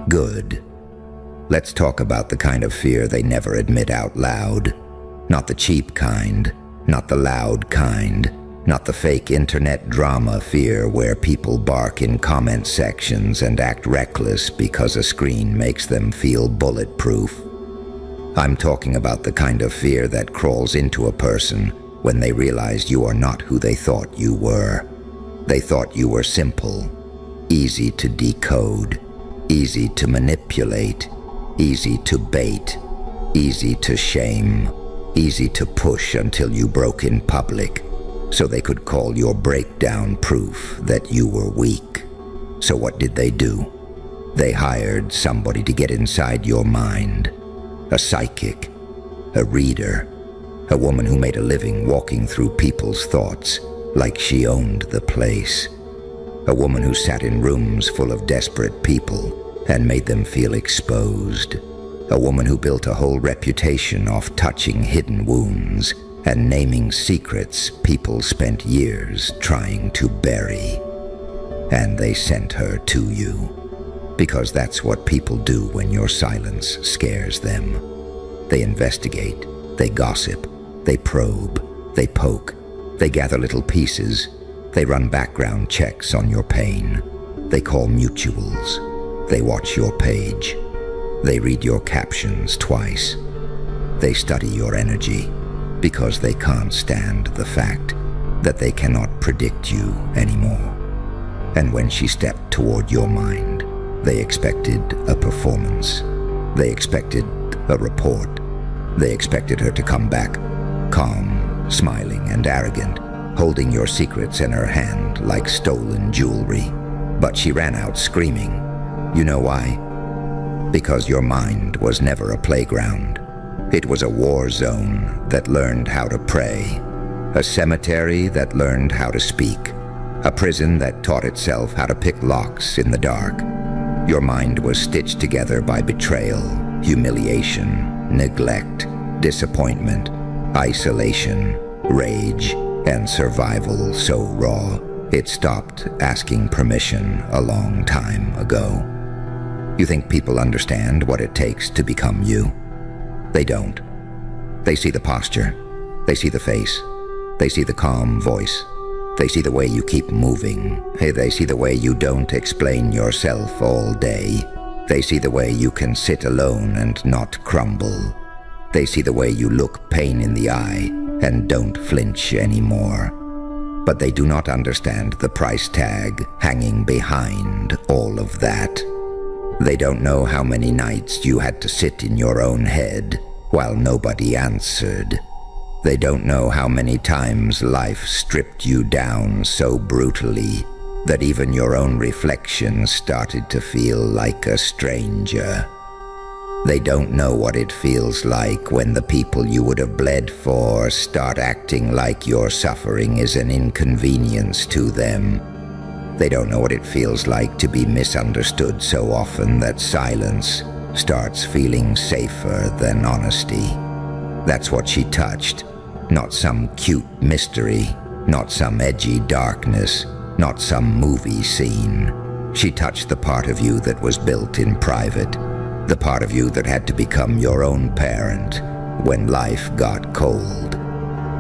Good. Let's talk about the kind of fear they never admit out loud. Not the cheap kind, not the loud kind, not the fake internet drama fear where people bark in comment sections and act reckless because a screen makes them feel bulletproof. I'm talking about the kind of fear that crawls into a person when they realize you are not who they thought you were. They thought you were simple, easy to decode, easy to manipulate, easy to bait, easy to shame, easy to push until you broke in public, so they could call your breakdown proof that you were weak. So what did they do? They hired somebody to get inside your mind. A psychic, a reader, a woman who made a living walking through people's thoughts like she owned the place. A woman who sat in rooms full of desperate people and made them feel exposed. A woman who built a whole reputation off touching hidden wounds and naming secrets people spent years trying to bury. And they sent her to you, because that's what people do when your silence scares them. They investigate, they gossip, they probe, they poke, they gather little pieces, they run background checks on your pain, they call mutuals, they watch your page, they read your captions twice, they study your energy, because they can't stand the fact that they cannot predict you anymore. And when she stepped toward your mind, they expected a performance. They expected a report. They expected her to come back, calm, smiling, and arrogant, holding your secrets in her hand like stolen jewelry. But she ran out screaming. You know why? Because your mind was never a playground. It was a war zone that learned how to pray, a cemetery that learned how to speak, a prison that taught itself how to pick locks in the dark. Your mind was stitched together by betrayal, humiliation, neglect, disappointment, isolation, rage, and survival so raw it stopped asking permission a long time ago. You think people understand what it takes to become you? They don't. They see the posture. They see the face. They see the calm voice. They see the way you keep moving. They see the way you don't explain yourself all day. They see the way you can sit alone and not crumble. They see the way you look pain in the eye and don't flinch anymore. But they do not understand the price tag hanging behind all of that. They don't know how many nights you had to sit in your own head while nobody answered. They don't know how many times life stripped you down so brutally that even your own reflection started to feel like a stranger. They don't know what it feels like when the people you would have bled for start acting like your suffering is an inconvenience to them. They don't know what it feels like to be misunderstood so often that silence starts feeling safer than honesty. That's what she touched. Not some cute mystery, not some edgy darkness, not some movie scene. She touched the part of you that was built in private, the part of you that had to become your own parent when life got cold,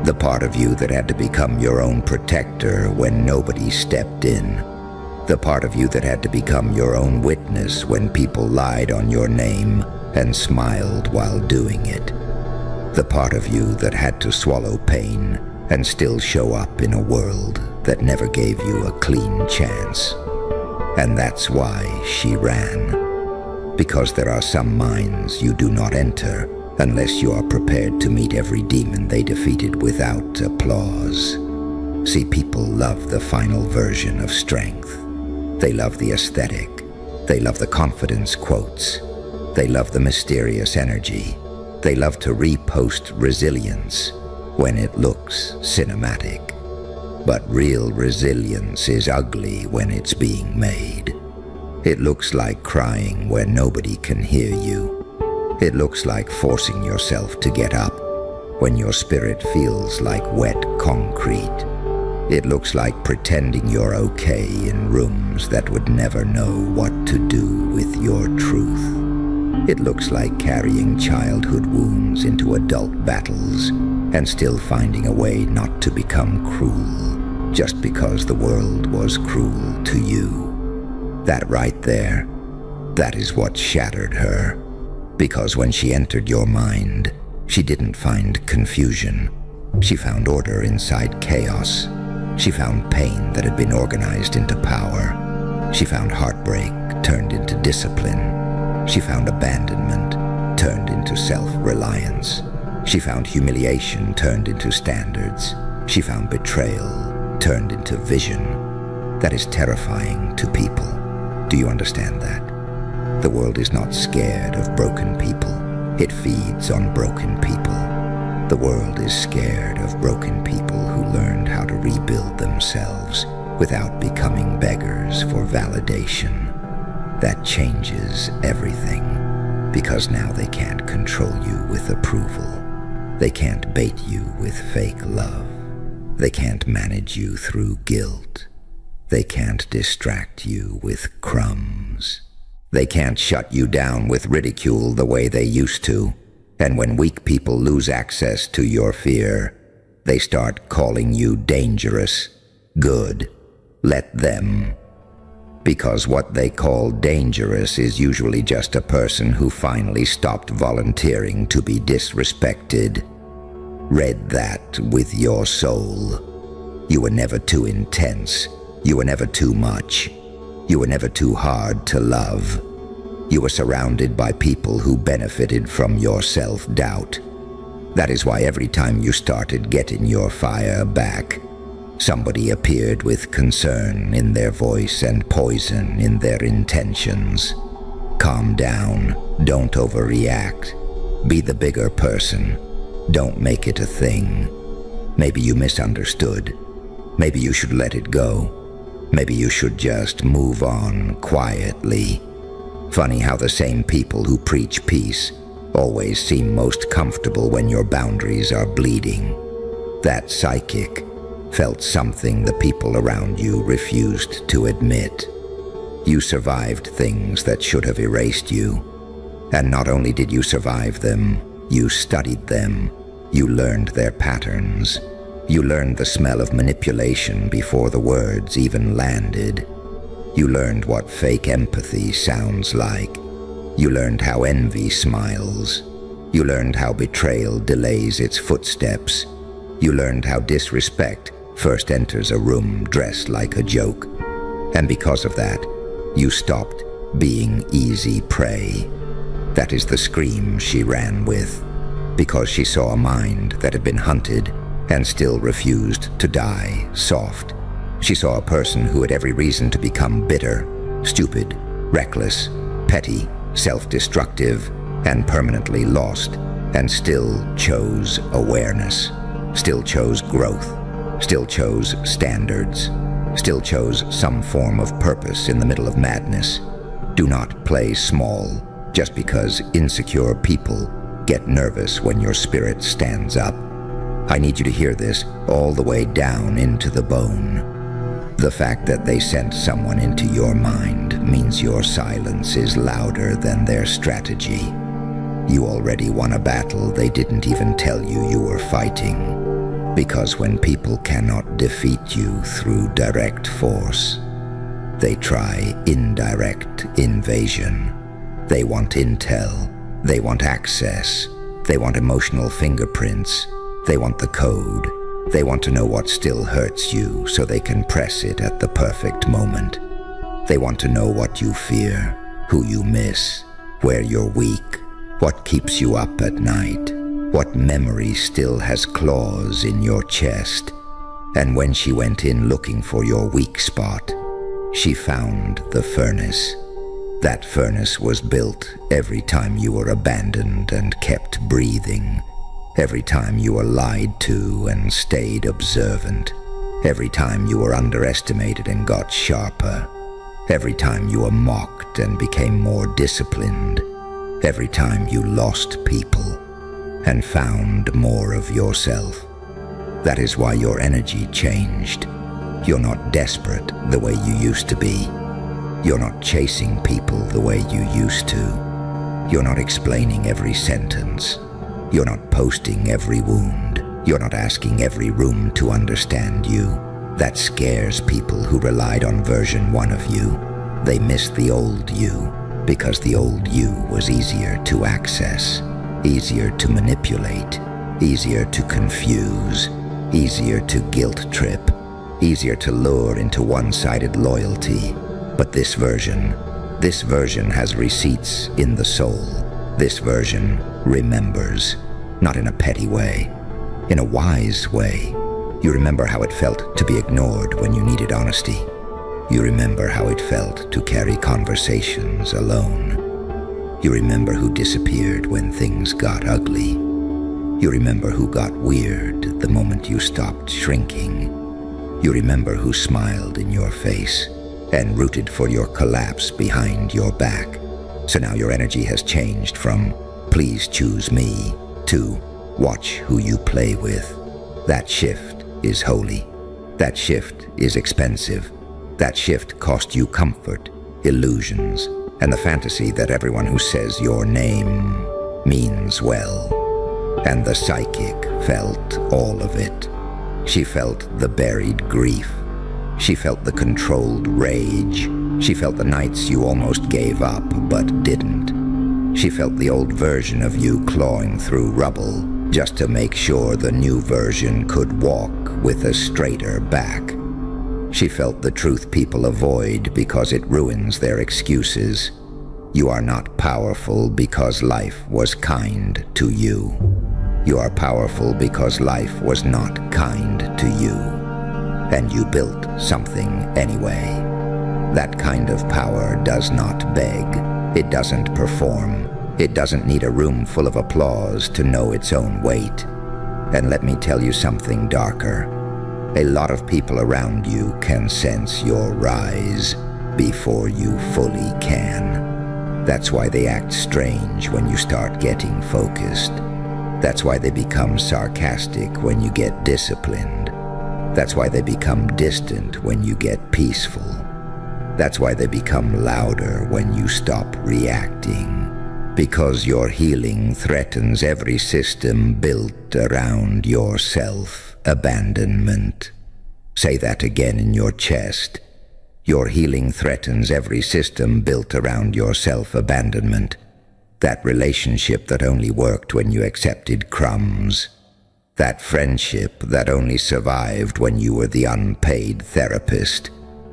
the part of you that had to become your own protector when nobody stepped in, the part of you that had to become your own witness when people lied on your name and smiled while doing it, the part of you that had to swallow pain and still show up in a world that never gave you a clean chance. And that's why she ran. Because there are some minds you do not enter unless you are prepared to meet every demon they defeated without applause. See, people love the final version of strength. They love the aesthetic. They love the confidence quotes. They love the mysterious energy. They love to repost resilience when it looks cinematic. But real resilience is ugly when it's being made. It looks like crying where nobody can hear you. It looks like forcing yourself to get up when your spirit feels like wet concrete. It looks like pretending you're okay in rooms that would never know what to do with your truth. It looks like carrying childhood wounds into adult battles and still finding a way not to become cruel just because the world was cruel to you. That right there, that is what shattered her. Because when she entered your mind, she didn't find confusion. She found order inside chaos. She found pain that had been organized into power. She found heartbreak turned into discipline. She found abandonment turned into self-reliance. She found humiliation turned into standards. She found betrayal turned into vision. That is terrifying to people. Do you understand that? The world is not scared of broken people. It feeds on broken people. The world is scared of broken people who learned how to rebuild themselves without becoming beggars for validation. That changes everything, because now they can't control you with approval. They can't bait you with fake love. They can't manage you through guilt. They can't distract you with crumbs. They can't shut you down with ridicule the way they used to. And when weak people lose access to your fear, they start calling you dangerous. Good. Let them. Because what they call dangerous is usually just a person who finally stopped volunteering to be disrespected. Read that with your soul. You were never too intense. You were never too much. You were never too hard to love. You were surrounded by people who benefited from your self-doubt. That is why every time you started getting your fire back, somebody appeared with concern in their voice and poison in their intentions. Calm down. Don't overreact. Be the bigger person. Don't make it a thing. Maybe you misunderstood. Maybe you should let it go. Maybe you should just move on quietly. Funny how the same people who preach peace always seem most comfortable when your boundaries are bleeding. That psychic felt something the people around you refused to admit. You survived things that should have erased you. And not only did you survive them, you studied them. You learned their patterns. You learned the smell of manipulation before the words even landed. You learned what fake empathy sounds like. You learned how envy smiles. You learned how betrayal delays its footsteps. You learned how disrespect first enters a room dressed like a joke. And because of that, you stopped being easy prey. That is the scream she ran with, because she saw a mind that had been hunted and still refused to die soft. She saw a person who had every reason to become bitter, stupid, reckless, petty, self-destructive, and permanently lost, and still chose awareness, still chose growth, still chose standards, still chose some form of purpose in the middle of madness. Do not play small just because insecure people get nervous when your spirit stands up. I need you to hear this all the way down into the bone. The fact that they sent someone into your mind means your silence is louder than their strategy. You already won a battle they didn't even tell you you were fighting. Because when people cannot defeat you through direct force, they try indirect invasion. They want intel. They want access. They want emotional fingerprints. They want the code. They want to know what still hurts you so they can press it at the perfect moment. They want to know what you fear, who you miss, where you're weak, what keeps you up at night, what memory still has claws in your chest. And when she went in looking for your weak spot, she found the furnace. That furnace was built every time you were abandoned and kept breathing. Every time you were lied to and stayed observant. Every time you were underestimated and got sharper. Every time you were mocked and became more disciplined. Every time you lost people and found more of yourself. That is why your energy changed. You're not desperate the way you used to be. You're not chasing people the way you used to. You're not explaining every sentence. You're not posting every wound. You're not asking every room to understand you. That scares people who relied on version 1 of you. They miss the old you because the old you was easier to access, easier to manipulate, easier to confuse, easier to guilt trip, easier to lure into one-sided loyalty. But this version has receipts in the soul. This version remembers, not in a petty way, in a wise way. You remember how it felt to be ignored when you needed honesty. You remember how it felt to carry conversations alone. You remember who disappeared when things got ugly. You remember who got weird the moment you stopped shrinking. You remember who smiled in your face and rooted for your collapse behind your back. So now your energy has changed from "please choose me" to "watch who you play with." That shift is holy. That shift is expensive. That shift cost you comfort, illusions, and the fantasy that everyone who says your name means well. And the psychic felt all of it. She felt the buried grief. She felt the controlled rage. She felt the nights you almost gave up but didn't. She felt the old version of you clawing through rubble just to make sure the new version could walk with a straighter back. She felt the truth people avoid because it ruins their excuses. You are not powerful because life was kind to you. You are powerful because life was not kind to you. And you built something anyway. That kind of power does not beg. It doesn't perform. It doesn't need a room full of applause to know its own weight. And let me tell you something darker. A lot of people around you can sense your rise before you fully can. That's why they act strange when you start getting focused. That's why they become sarcastic when you get disciplined. That's why they become distant when you get peaceful. That's why they become louder when you stop reacting. Because your healing threatens every system built around your self-abandonment. Say that again in your chest. Your healing threatens every system built around your self-abandonment. That relationship that only worked when you accepted crumbs. That friendship that only survived when you were the unpaid therapist.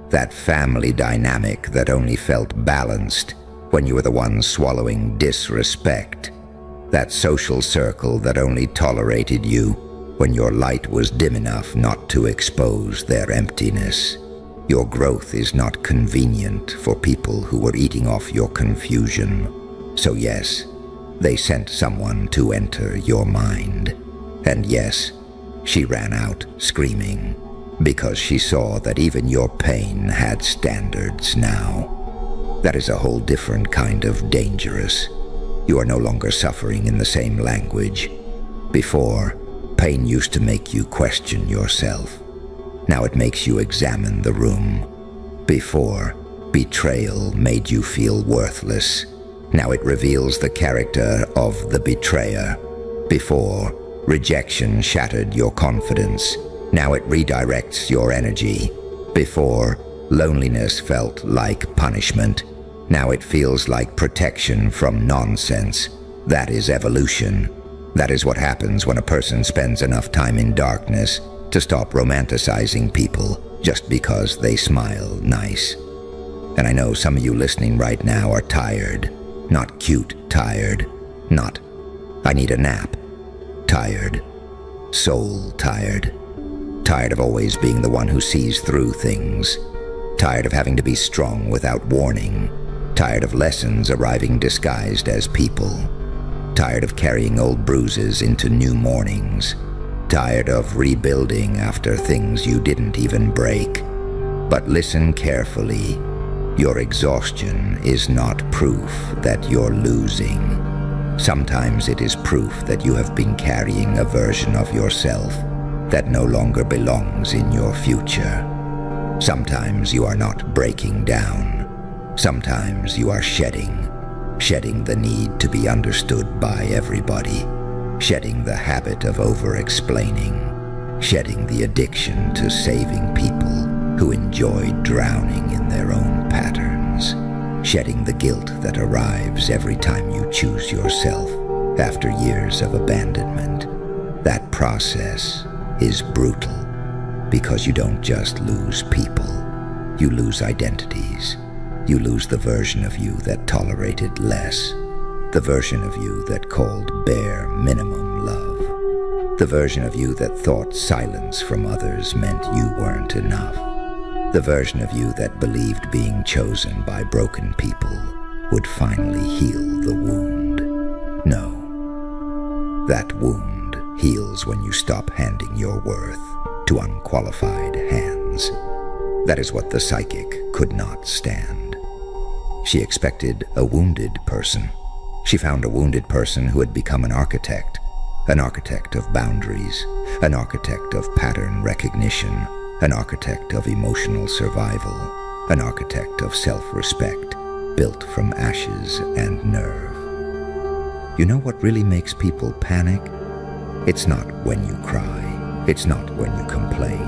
That family dynamic that only felt balanced when you were the one swallowing disrespect. That social circle that only tolerated you when your light was dim enough not to expose their emptiness. Your growth is not convenient for people who were eating off your confusion. So yes, they sent someone to enter your mind. And yes, she ran out screaming because she saw that even your pain had standards now. That is a whole different kind of dangerous. You are no longer suffering in the same language. Before, pain used to make you question yourself. Now it makes you examine the room. Before, betrayal made you feel worthless. Now it reveals the character of the betrayer. Before, rejection shattered your confidence. Now it redirects your energy. Before, loneliness felt like punishment. Now it feels like protection from nonsense. That is evolution. That is what happens when a person spends enough time in darkness to stop romanticizing people just because they smile nice. And I know some of you listening right now are tired. Not cute tired. Not, I need a nap. Tired. Soul tired. Tired of always being the one who sees through things. Tired of having to be strong without warning. Tired of lessons arriving disguised as people. Tired of carrying old bruises into new mornings. Tired of rebuilding after things you didn't even break. But listen carefully. Your exhaustion is not proof that you're losing. Sometimes it is proof that you have been carrying a version of yourself that no longer belongs in your future. Sometimes you are not breaking down. Sometimes you are shedding the need to be understood by everybody, shedding the habit of over-explaining, shedding the addiction to saving people who enjoy drowning in their own patterns, shedding the guilt that arrives every time you choose yourself after years of abandonment. That process is brutal because you don't just lose people, you lose identities. You lose the version of you that tolerated less, the version of you that called bare minimum love, the version of you that thought silence from others meant you weren't enough, the version of you that believed being chosen by broken people would finally heal the wound. No, that wound heals when you stop handing your worth to unqualified hands. That is what the psychic could not stand. She expected a wounded person. She found a wounded person who had become an architect of boundaries, an architect of pattern recognition, an architect of emotional survival, an architect of self-respect, built from ashes and nerve. You know what really makes people panic? It's not when you cry. It's not when you complain.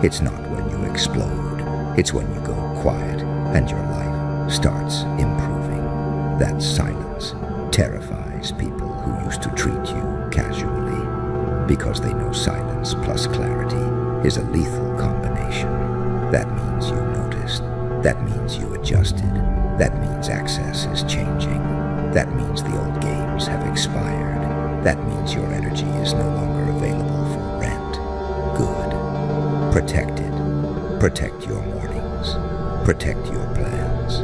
It's not when you explode. It's when you go quiet and your life starts improving. That silence terrifies people who used to treat you casually, because they know silence plus clarity is a lethal combination. That means you noticed. That means you adjusted. That means access is changing. That means the old games have expired. That means your energy is no longer available for rent. Good. Protect it. Protect your mornings. Protect your plans.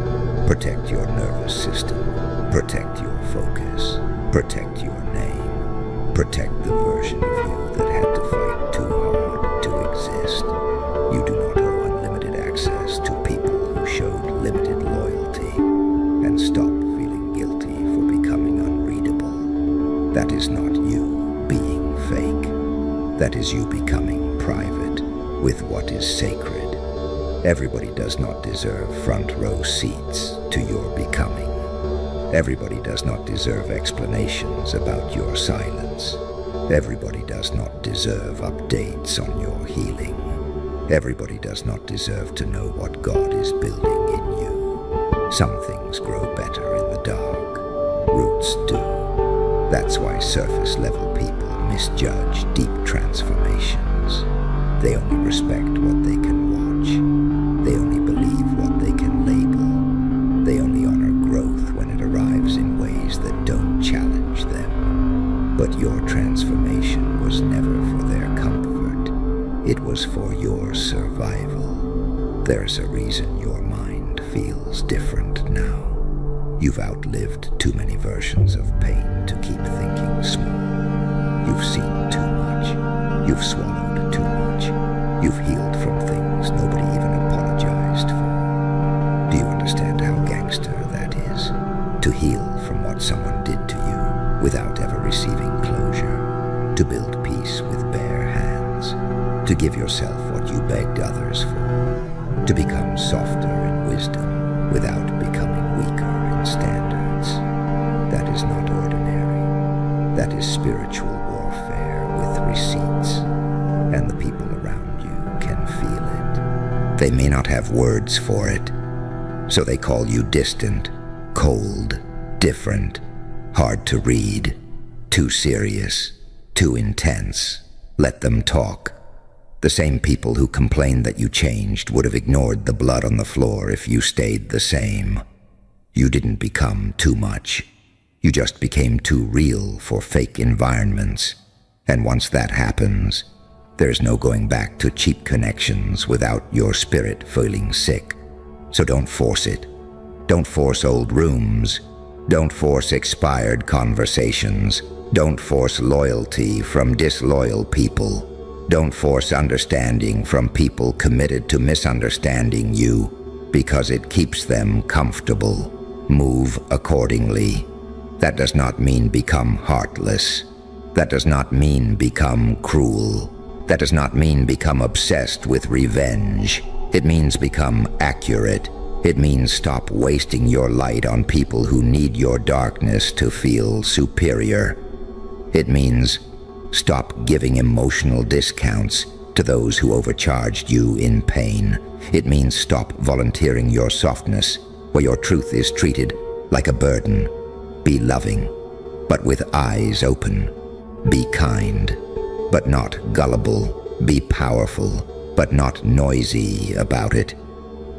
Protect your nervous system. Protect your focus. Protect your name. Protect the version of you that had to fight too hard to exist. You do not owe unlimited access to people who showed limited loyalty. And stop feeling guilty for becoming unreadable. That is not you being fake. That is you becoming private with what is sacred. Everybody does not deserve front row seats to your becoming. Everybody does not deserve explanations about your silence. Everybody does not deserve updates on your healing. Everybody does not deserve to know what God is building in you. Some things grow better in the dark. Roots do. That's why surface level people misjudge deep transformations. They only respect what they can watch. They only believe what they can label. They only honor growth when it arrives in ways that don't challenge them. But your transformation was never for their comfort. It was for your survival. There's a reason your mind feels different now. You've outlived too many versions of pain to keep thinking small. You've seen too much. You've swallowed too much. You've healed from things nobody even apologized for. Do you understand how gangster that is? To heal from what someone did to you without ever receiving closure. To build peace with bare hands. To give yourself what you begged others for. To become softer in wisdom without becoming weaker in standards. That is not ordinary. That is spiritual warfare with receipts. And the people around you can feel it. They may not have words for it, so they call you distant, cold, different, hard to read, too serious, too intense. Let them talk. The same people who complained that you changed would have ignored the blood on the floor if you stayed the same. You didn't become too much. You just became too real for fake environments. And once that happens, there's no going back to cheap connections without your spirit feeling sick. So don't force it. Don't force old rooms. Don't force expired conversations. Don't force loyalty from disloyal people. Don't force understanding from people committed to misunderstanding you because it keeps them comfortable. Move accordingly. That does not mean become heartless. That does not mean become cruel. That does not mean become obsessed with revenge. It means become accurate. It means stop wasting your light on people who need your darkness to feel superior. It means stop giving emotional discounts to those who overcharged you in pain. It means stop volunteering your softness where your truth is treated like a burden. Be loving, but with eyes open. Be kind, but not gullible. Be powerful, but not noisy about it.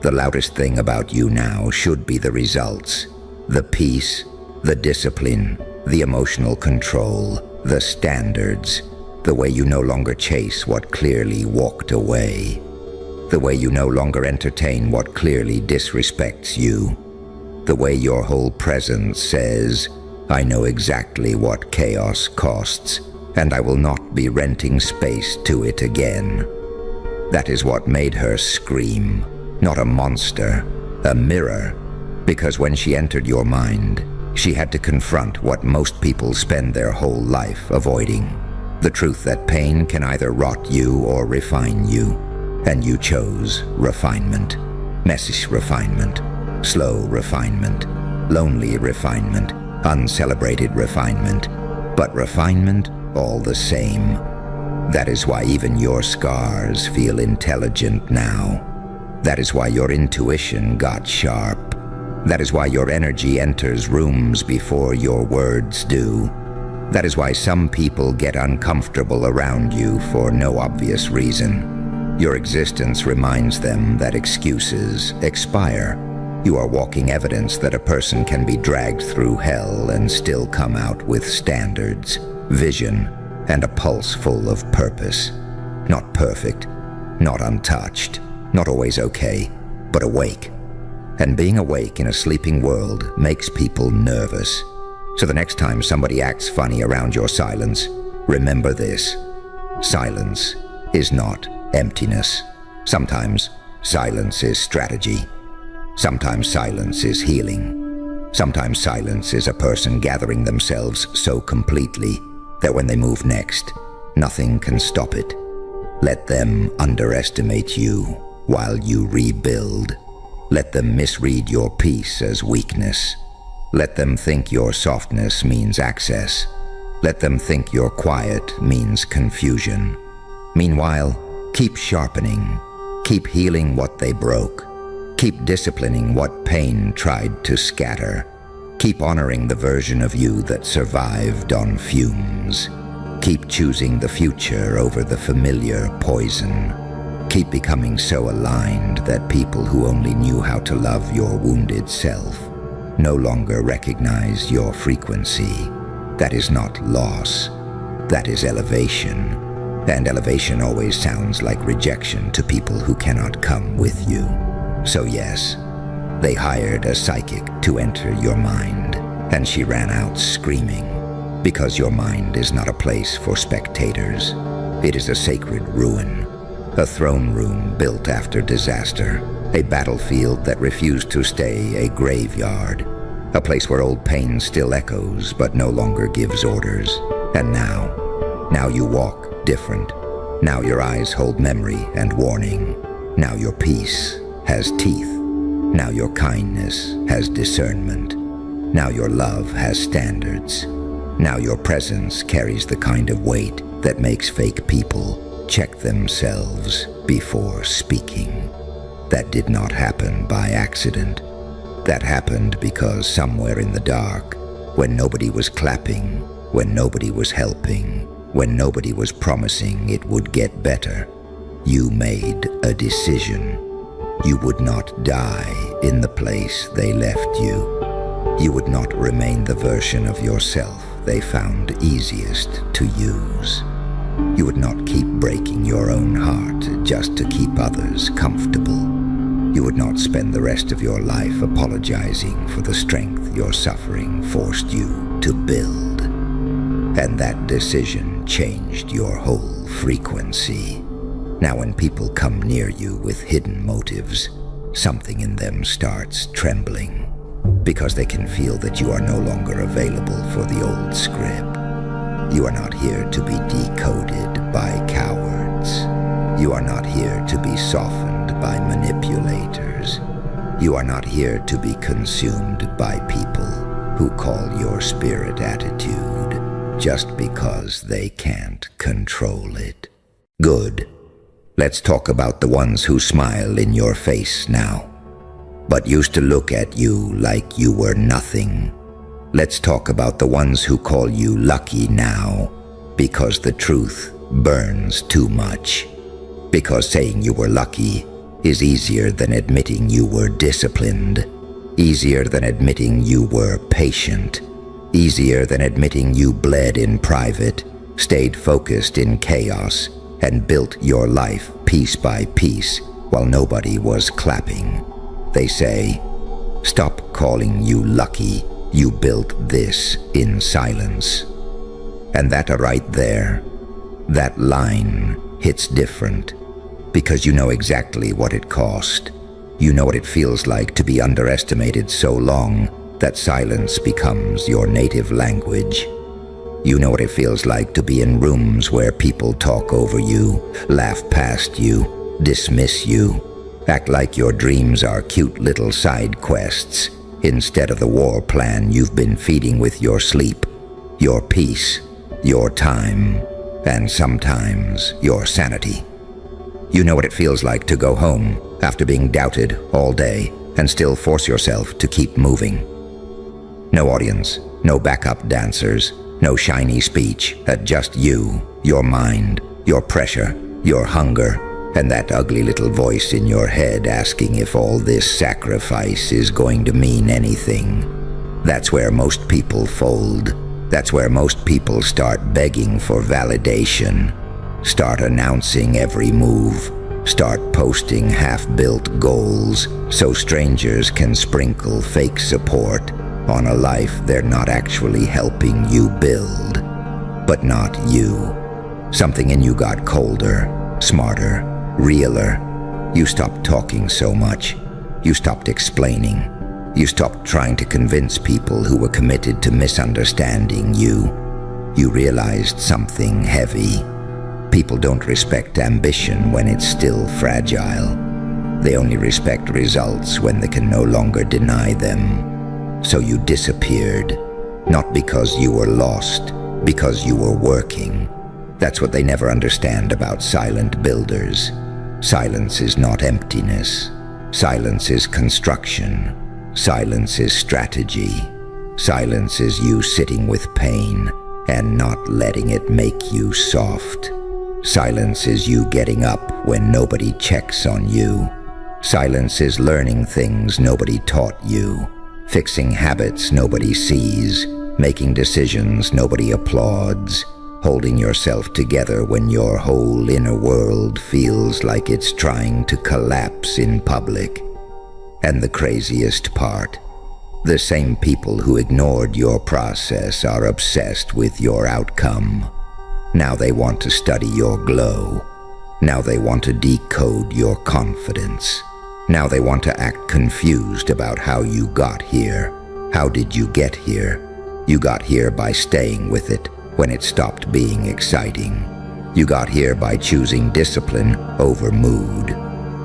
The loudest thing about you now should be the results, the peace, the discipline, the emotional control, the standards, the way you no longer chase what clearly walked away, the way you no longer entertain what clearly disrespects you, the way your whole presence says, I know exactly what chaos costs, and I will not be renting space to it again. That is what made her scream, not a monster, a mirror, because when she entered your mind, she had to confront what most people spend their whole life avoiding. The truth that pain can either rot you or refine you. And you chose refinement. Messy refinement. Slow refinement. Lonely refinement. Uncelebrated refinement. But refinement all the same. That is why even your scars feel intelligent now. That is why your intuition got sharp. That is why your energy enters rooms before your words do. That is why some people get uncomfortable around you for no obvious reason. Your existence reminds them that excuses expire. You are walking evidence that a person can be dragged through hell and still come out with standards, vision, and a pulse full of purpose. Not perfect, not untouched, not always okay, but awake. And being awake in a sleeping world makes people nervous. So the next time somebody acts funny around your silence, remember this. Silence is not emptiness. Sometimes silence is strategy. Sometimes silence is healing. Sometimes silence is a person gathering themselves so completely that when they move next, nothing can stop it. Let them underestimate you while you rebuild. Let them misread your peace as weakness. Let them think your softness means access. Let them think your quiet means confusion. Meanwhile, keep sharpening. Keep healing what they broke. Keep disciplining what pain tried to scatter. Keep honoring the version of you that survived on fumes. Keep choosing the future over the familiar poison. Keep becoming so aligned that people who only knew how to love your wounded self no longer recognize your frequency. That is not loss. That is elevation. And elevation always sounds like rejection to people who cannot come with you. So yes, they hired a psychic to enter your mind, and she ran out screaming, because your mind is not a place for spectators. It is a sacred ruin. A throne room built after disaster, a battlefield that refused to stay a graveyard, a place where old pain still echoes but no longer gives orders. And now you walk different. Now your eyes hold memory and warning. Now your peace has teeth. Now your kindness has discernment. Now your love has standards. Now your presence carries the kind of weight that makes fake people check themselves before speaking. That did not happen by accident. That happened because somewhere in the dark, when nobody was clapping, when nobody was helping, when nobody was promising it would get better, you made a decision. You would not die in the place they left you. You would not remain the version of yourself they found easiest to use. You would not keep breaking your own heart just to keep others comfortable. You would not spend the rest of your life apologizing for the strength your suffering forced you to build. And that decision changed your whole frequency. Now when people come near you with hidden motives, something in them starts trembling, because they can feel that you are no longer available for the old script. You are not here to be decoded by cowards. You are not here to be softened by manipulators. You are not here to be consumed by people who call your spirit attitude just because they can't control it. Good. Let's talk about the ones who smile in your face now, but used to look at you like you were nothing. Let's talk about the ones who call you lucky now because the truth burns too much. Because saying you were lucky is easier than admitting you were disciplined, easier than admitting you were patient, easier than admitting you bled in private, stayed focused in chaos, and built your life piece by piece while nobody was clapping. They say, stop calling you lucky, you built this in silence. And that right there, that line hits different, because you know exactly what it cost. You know what it feels like to be underestimated so long that silence becomes your native language. You know what it feels like to be in rooms where people talk over you, laugh past you, dismiss you, act like your dreams are cute little side quests instead of the war plan you've been feeding with your sleep, your peace, your time, and sometimes your sanity. You know what it feels like to go home after being doubted all day and still force yourself to keep moving. No audience, no backup dancers, no shiny speech, just you, your mind, your pressure, your hunger, and that ugly little voice in your head asking if all this sacrifice is going to mean anything. That's where most people fold. That's where most people start begging for validation, start announcing every move, start posting half-built goals so strangers can sprinkle fake support on a life they're not actually helping you build. But not you. Something in you got colder, smarter, realer. You stopped talking so much. You stopped explaining. You stopped trying to convince people who were committed to misunderstanding you. You realized something heavy. People don't respect ambition when it's still fragile. They only respect results when they can no longer deny them. So you disappeared, not because you were lost, because you were working. That's what they never understand about silent builders. Silence is not emptiness. Silence is construction. Silence is strategy. Silence is you sitting with pain and not letting it make you soft. Silence is you getting up when nobody checks on you. Silence is learning things nobody taught you, fixing habits nobody sees, making decisions nobody applauds, holding yourself together when your whole inner world feels like it's trying to collapse in public. And the craziest part, the same people who ignored your process are obsessed with your outcome. Now they want to study your glow. Now they want to decode your confidence. Now they want to act confused about how you got here. How did you get here? You got here by staying with it when it stopped being exciting. You got here by choosing discipline over mood.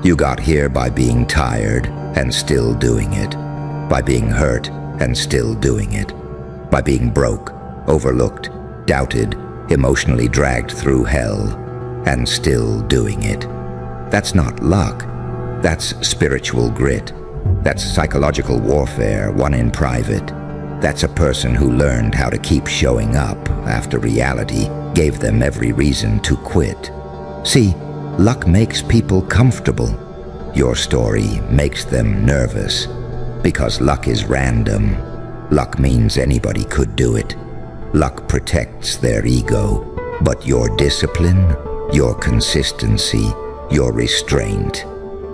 You got here by being tired and still doing it. By being hurt and still doing it. By being broke, overlooked, doubted, emotionally dragged through hell, and still doing it. That's not luck. That's spiritual grit. That's psychological warfare won in private. That's a person who learned how to keep showing up after reality gave them every reason to quit. See, luck makes people comfortable. Your story makes them nervous. Because luck is random. Luck means anybody could do it. Luck protects their ego. But your discipline, your consistency, your restraint,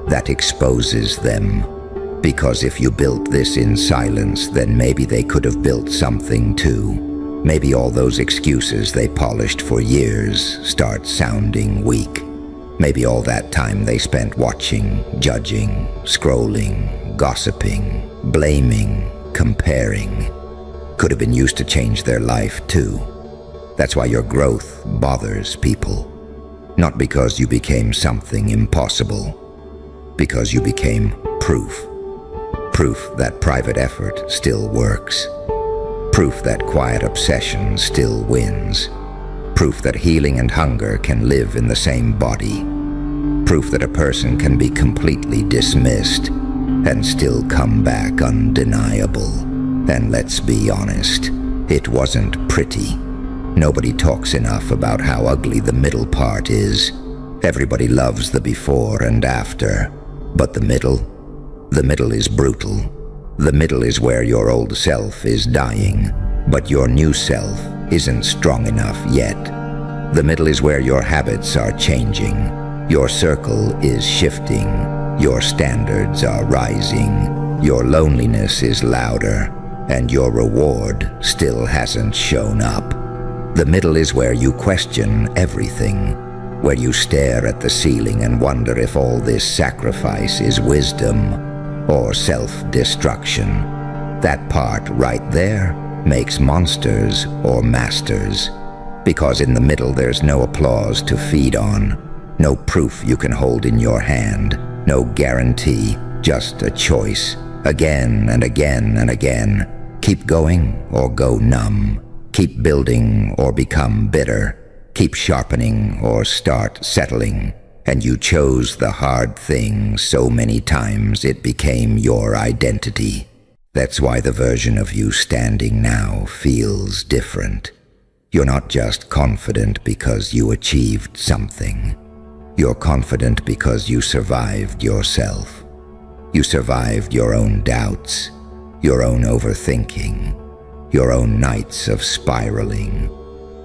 that exposes them. Because if you built this in silence, then maybe they could have built something too. Maybe all those excuses they polished for years start sounding weak. Maybe all that time they spent watching, judging, scrolling, gossiping, blaming, comparing, could have been used to change their life too. That's why your growth bothers people. Not because you became something impossible, because you became proof. Proof that private effort still works. Proof that quiet obsession still wins. Proof that healing and hunger can live in the same body. Proof that a person can be completely dismissed and still come back undeniable. And let's be honest, it wasn't pretty. Nobody talks enough about how ugly the middle part is. Everybody loves the before and after, but the middle is brutal. The middle is where your old self is dying, but your new self isn't strong enough yet. The middle is where your habits are changing, your circle is shifting, your standards are rising, your loneliness is louder, and your reward still hasn't shown up. The middle is where you question everything, where you stare at the ceiling and wonder if all this sacrifice is wisdom or self-destruction. That part right there makes monsters or masters, because in the middle there's no applause to feed on, no proof you can hold in your hand, no guarantee, just a choice, again and again and again. Keep going or go numb. Keep building or become bitter. Keep sharpening or start settling. And you chose the hard thing so many times it became your identity. That's why the version of you standing now feels different. You're not just confident because you achieved something. You're confident because you survived yourself. You survived your own doubts, your own overthinking, your own nights of spiraling,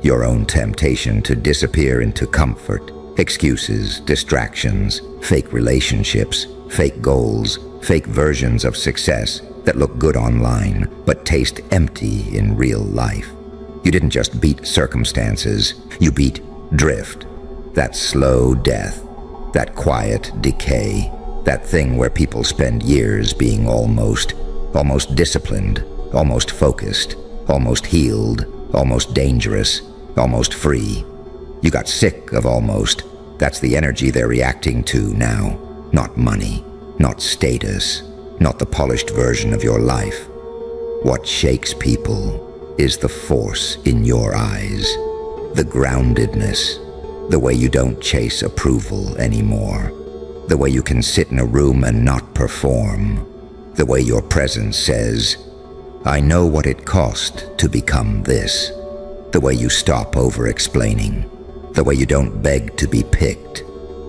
your own temptation to disappear into comfort, excuses, distractions, fake relationships, fake goals, fake versions of success that look good online but taste empty in real life. You didn't just beat circumstances, you beat drift, that slow death, that quiet decay, that thing where people spend years being almost disciplined, almost focused, almost healed, almost dangerous, almost free. You got sick of almost. That's the energy they're reacting to now. Not money, not status, not the polished version of your life. What shakes people is the force in your eyes, the groundedness, the way you don't chase approval anymore, the way you can sit in a room and not perform, the way your presence says, I know what it cost to become this, the way you stop over-explaining, the way you don't beg to be picked,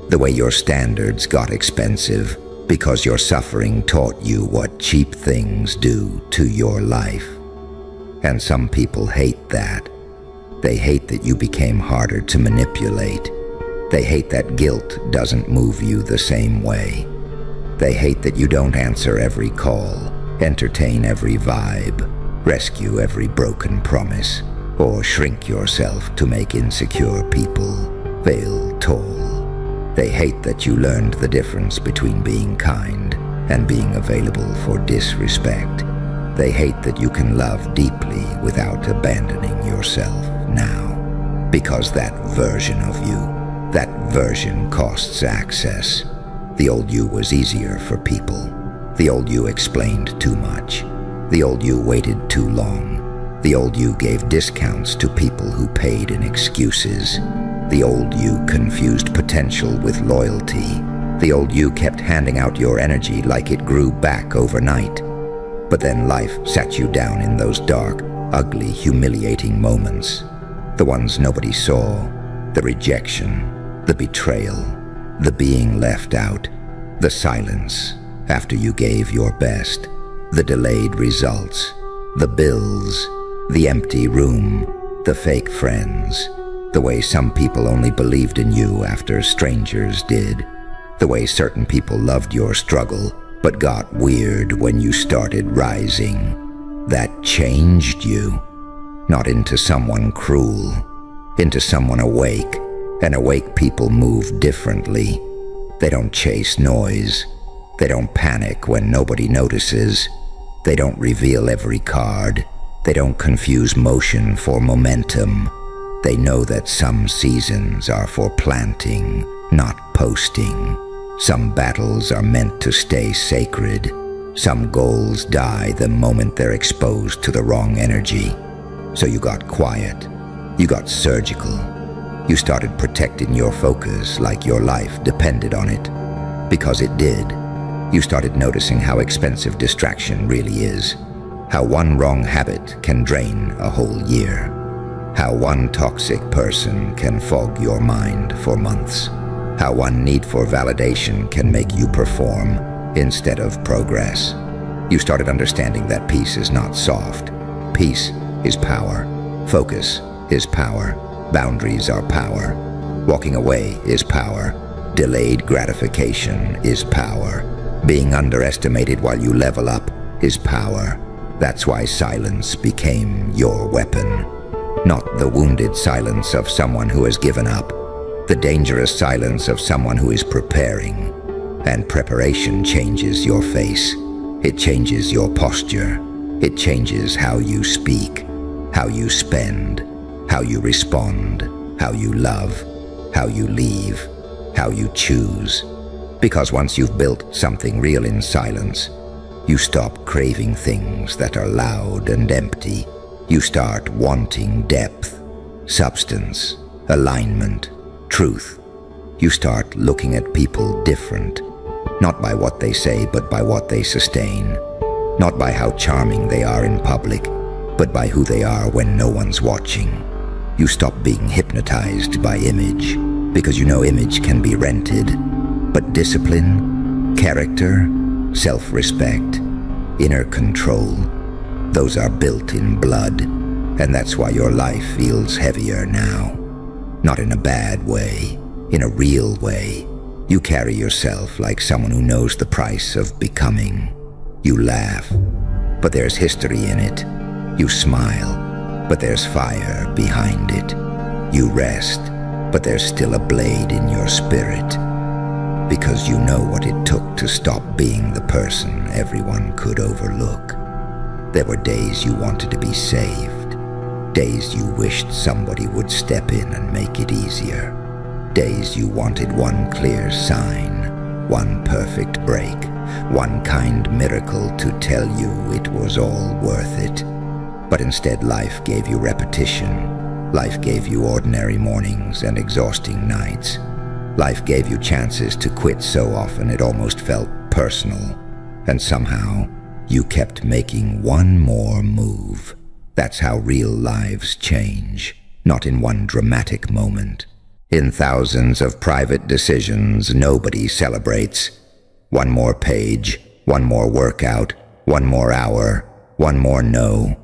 the way your standards got expensive because your suffering taught you what cheap things do to your life. And some people hate that. They hate that you became harder to manipulate. They hate that guilt doesn't move you the same way. They hate that you don't answer every call, entertain every vibe, rescue every broken promise, or shrink yourself to make insecure people feel tall. They hate that you learned the difference between being kind and being available for disrespect. They hate that you can love deeply without abandoning yourself now, because that version of you, that version costs access. The old you was easier for people. The old you explained too much. The old you waited too long. The old you gave discounts to people who paid in excuses. The old you confused potential with loyalty. The old you kept handing out your energy like it grew back overnight. But then life sat you down in those dark, ugly, humiliating moments. The ones nobody saw. The rejection, the betrayal, the being left out, the silence after you gave your best, the delayed results, the bills, the empty room, the fake friends, the way some people only believed in you after strangers did, the way certain people loved your struggle but got weird when you started rising. That changed you, not into someone cruel, into someone awake. And awake people move differently. They don't chase noise. They don't panic when nobody notices. They don't reveal every card. They don't confuse motion for momentum. They know that some seasons are for planting, not posting. Some battles are meant to stay sacred. Some goals die the moment they're exposed to the wrong energy. So you got quiet. You got surgical. You started protecting your focus like your life depended on it. Because it did. You started noticing how expensive distraction really is. How one wrong habit can drain a whole year. How one toxic person can fog your mind for months. How one need for validation can make you perform instead of progress. You started understanding that peace is not soft. Peace is power. Focus is power. Boundaries are power. Walking away is power. Delayed gratification is power. Being underestimated while you level up is power. That's why silence became your weapon. Not the wounded silence of someone who has given up. The dangerous silence of someone who is preparing. And preparation changes your face. It changes your posture. It changes how you speak, how you spend, how you respond, how you love, how you leave, how you choose. Because once you've built something real in silence, you stop craving things that are loud and empty. You start wanting depth, substance, alignment, truth. You start looking at people different, not by what they say, but by what they sustain. Not by how charming they are in public, but by who they are when no one's watching. You stop being hypnotized by image, because you know image can be rented. But discipline, character, self-respect, inner control, those are built in blood, and that's why your life feels heavier now. Not in a bad way, in a real way. You carry yourself like someone who knows the price of becoming. You laugh, but there's history in it. You smile, but there's fire behind it. You rest, but there's still a blade in your spirit. Because you know what it took to stop being the person everyone could overlook. There were days you wanted to be saved. Days you wished somebody would step in and make it easier. Days you wanted one clear sign, one perfect break, one kind miracle to tell you it was all worth it. But instead life gave you repetition. Life gave you ordinary mornings and exhausting nights. Life gave you chances to quit so often it almost felt personal. And somehow, you kept making one more move. That's how real lives change, not in one dramatic moment. In thousands of private decisions nobody celebrates. One more page, one more workout, one more hour, one more no,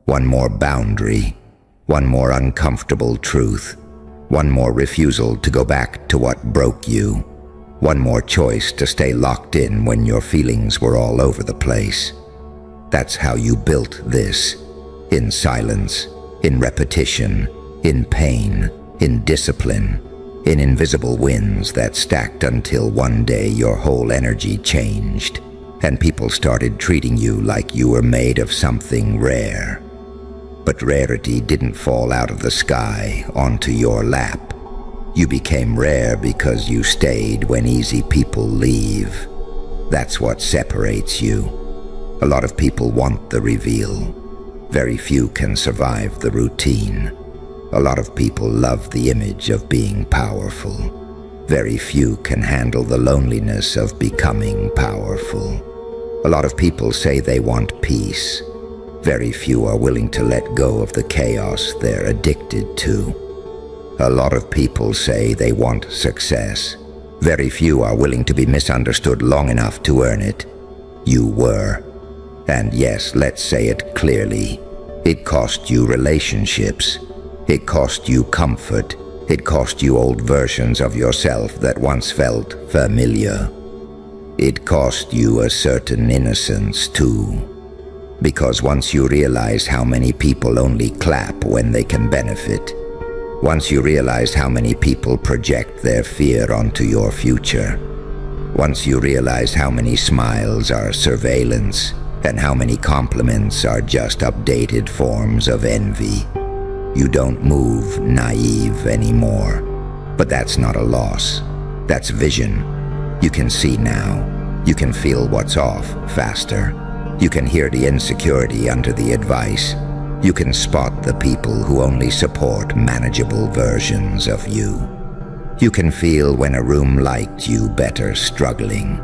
one more boundary, one more uncomfortable truth, one more refusal to go back to what broke you. One more choice to stay locked in when your feelings were all over the place. That's how you built this. In silence, in repetition, in pain, in discipline, in invisible wins that stacked until one day your whole energy changed, and people started treating you like you were made of something rare. But rarity didn't fall out of the sky onto your lap. You became rare because you stayed when easy people leave. That's what separates you. A lot of people want the reveal. Very few can survive the routine. A lot of people love the image of being powerful. Very few can handle the loneliness of becoming powerful. A lot of people say they want peace. Very few are willing to let go of the chaos they're addicted to. A lot of people say they want success. Very few are willing to be misunderstood long enough to earn it. You were. And yes, let's say it clearly. It cost you relationships. It cost you comfort. It cost you old versions of yourself that once felt familiar. It cost you a certain innocence too. Because once you realize how many people only clap when they can benefit, once you realize how many people project their fear onto your future, once you realize how many smiles are surveillance and how many compliments are just updated forms of envy, You don't move naive anymore. But that's not a loss. That's vision. You can see now. You can feel what's off faster. You can hear the insecurity under the advice. You can spot the people who only support manageable versions of you. You can feel when a room liked you better struggling.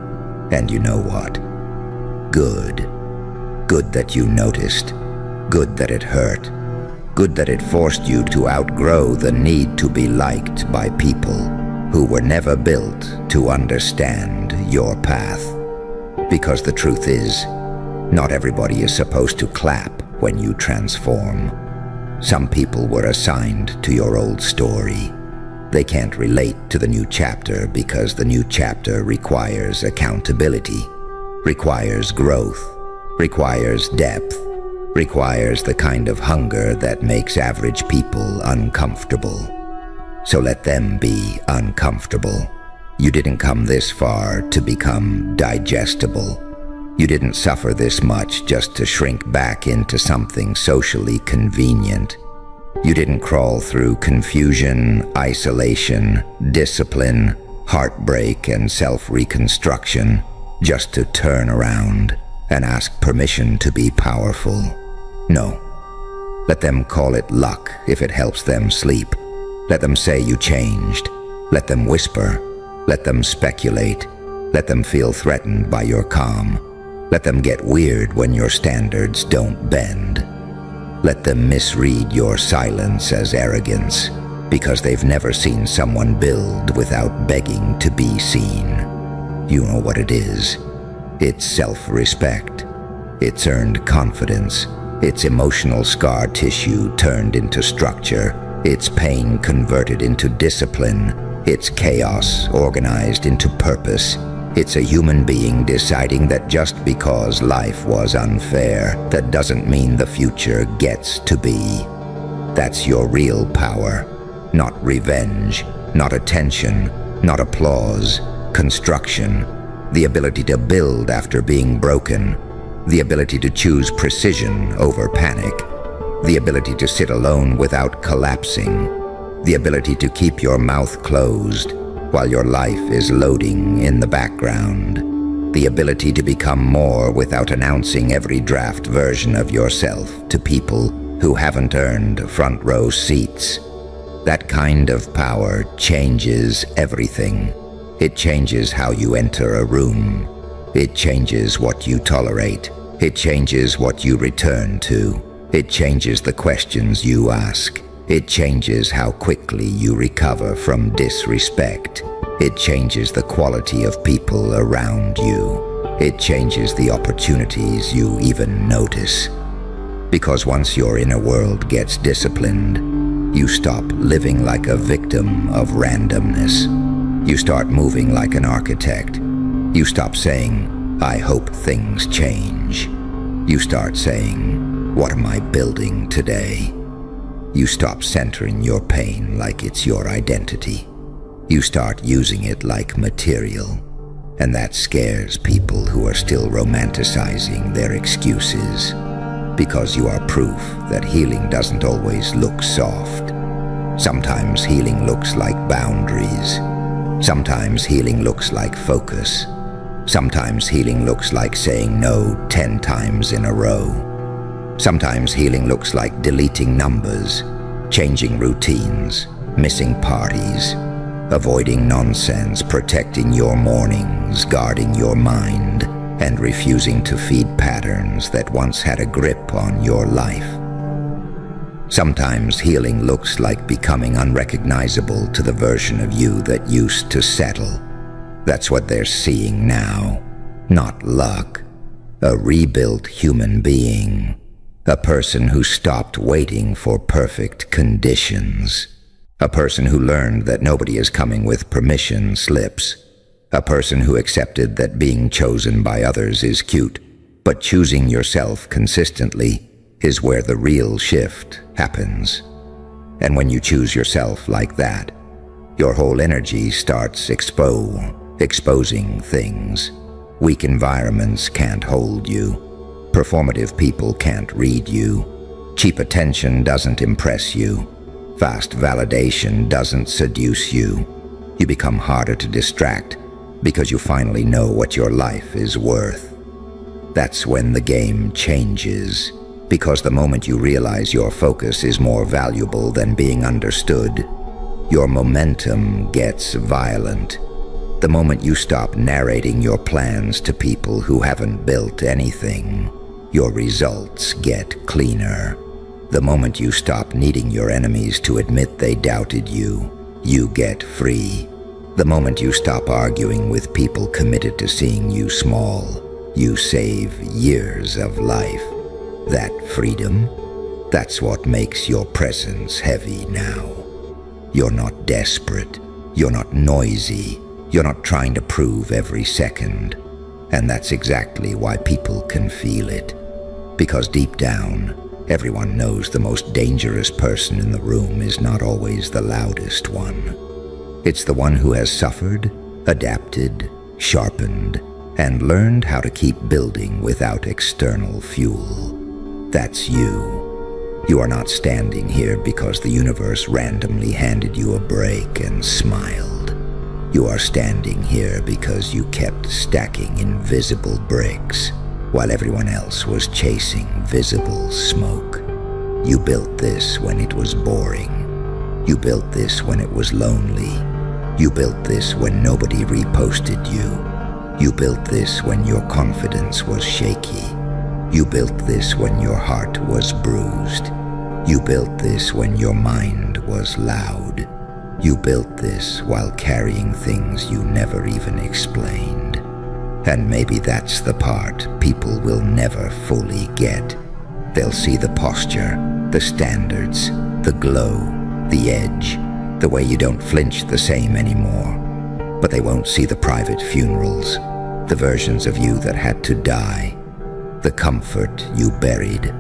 And you know what? Good. Good that you noticed. Good that it hurt. Good that it forced you to outgrow the need to be liked by people who were never built to understand your path. Because the truth is, not everybody is supposed to clap when you transform. Some people were assigned to your old story. They can't relate to the new chapter because the new chapter requires accountability, requires growth, requires depth, requires the kind of hunger that makes average people uncomfortable. So let them be uncomfortable. You didn't come this far to become digestible. You didn't suffer this much just to shrink back into something socially convenient. You didn't crawl through confusion, isolation, discipline, heartbreak, and self-reconstruction just to turn around and ask permission to be powerful. No. Let them call it luck if it helps them sleep. Let them say you changed. Let them whisper. Let them speculate. Let them feel threatened by your calm. Let them get weird when your standards don't bend. Let them misread your silence as arrogance because they've never seen someone build without begging to be seen. You know what it is. It's self-respect. It's earned confidence. It's emotional scar tissue turned into structure. It's pain converted into discipline. It's chaos organized into purpose. It's a human being deciding that just because life was unfair, that doesn't mean the future gets to be. That's your real power. Not revenge, not attention, not applause. Construction. The ability to build after being broken. The ability to choose precision over panic. The ability to sit alone without collapsing. The ability to keep your mouth closed while your life is loading in the background. The ability to become more without announcing every draft version of yourself to people who haven't earned front row seats. That kind of power changes everything. It changes how you enter a room. It changes what you tolerate. It changes what you return to. It changes the questions you ask. It changes how quickly you recover from disrespect. It changes the quality of people around you. It changes the opportunities you even notice. Because once your inner world gets disciplined, you stop living like a victim of randomness. You start moving like an architect. You stop saying, "I hope things change." You start saying, "What am I building today?" You stop centering your pain like it's your identity. You start using it like material. And that scares people who are still romanticizing their excuses. Because you are proof that healing doesn't always look soft. Sometimes healing looks like boundaries. Sometimes healing looks like focus. Sometimes healing looks like saying no 10 times in a row. Sometimes healing looks like deleting numbers, changing routines, missing parties, avoiding nonsense, protecting your mornings, guarding your mind, and refusing to feed patterns that once had a grip on your life. Sometimes healing looks like becoming unrecognizable to the version of you that used to settle. That's what they're seeing now. Not luck. A rebuilt human being. A person who stopped waiting for perfect conditions. A person who learned that nobody is coming with permission slips. A person who accepted that being chosen by others is cute, but choosing yourself consistently is where the real shift happens. And when you choose yourself like that, your whole energy starts exposing things. Weak environments can't hold you. Performative people can't read you. Cheap attention doesn't impress you. Fast validation doesn't seduce you. You become harder to distract because you finally know what your life is worth. That's when the game changes, because the moment you realize your focus is more valuable than being understood, your momentum gets violent. The moment you stop narrating your plans to people who haven't built anything, your results get cleaner. The moment you stop needing your enemies to admit they doubted you, you get free. The moment you stop arguing with people committed to seeing you small, you save years of life. That freedom, that's what makes your presence heavy now. You're not desperate. You're not noisy. You're not trying to prove every second. And that's exactly why people can feel it. Because deep down, everyone knows the most dangerous person in the room is not always the loudest one. It's the one who has suffered, adapted, sharpened, and learned how to keep building without external fuel. That's you. You are not standing here because the universe randomly handed you a break and smiled. You are standing here because you kept stacking invisible bricks while everyone else was chasing visible smoke. You built this when it was boring. You built this when it was lonely. You built this when nobody reposted you. You built this when your confidence was shaky. You built this when your heart was bruised. You built this when your mind was loud. You built this while carrying things you never even explained. And maybe that's the part people will never fully get. They'll see the posture, the standards, the glow, the edge, the way you don't flinch the same anymore. But they won't see the private funerals, the versions of you that had to die, the comfort you buried,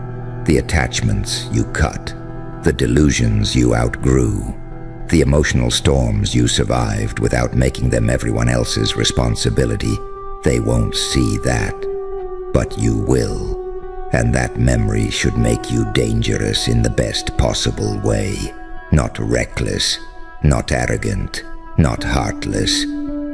the attachments you cut, the delusions you outgrew, the emotional storms you survived without making them everyone else's responsibility. They won't see that, but you will. And that memory should make you dangerous in the best possible way. Not reckless, not arrogant, not heartless,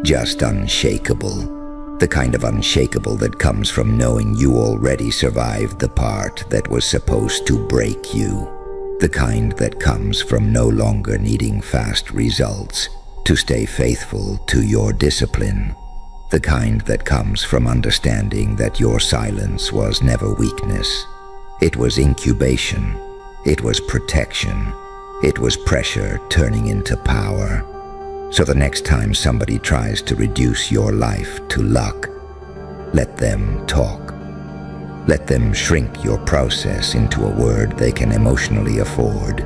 just unshakable. The kind of unshakable that comes from knowing you already survived the part that was supposed to break you. The kind that comes from no longer needing fast results to stay faithful to your discipline. The kind that comes from understanding that your silence was never weakness. It was incubation. It was protection. It was pressure turning into power. So the next time somebody tries to reduce your life to luck, let them talk. Let them shrink your process into a word they can emotionally afford.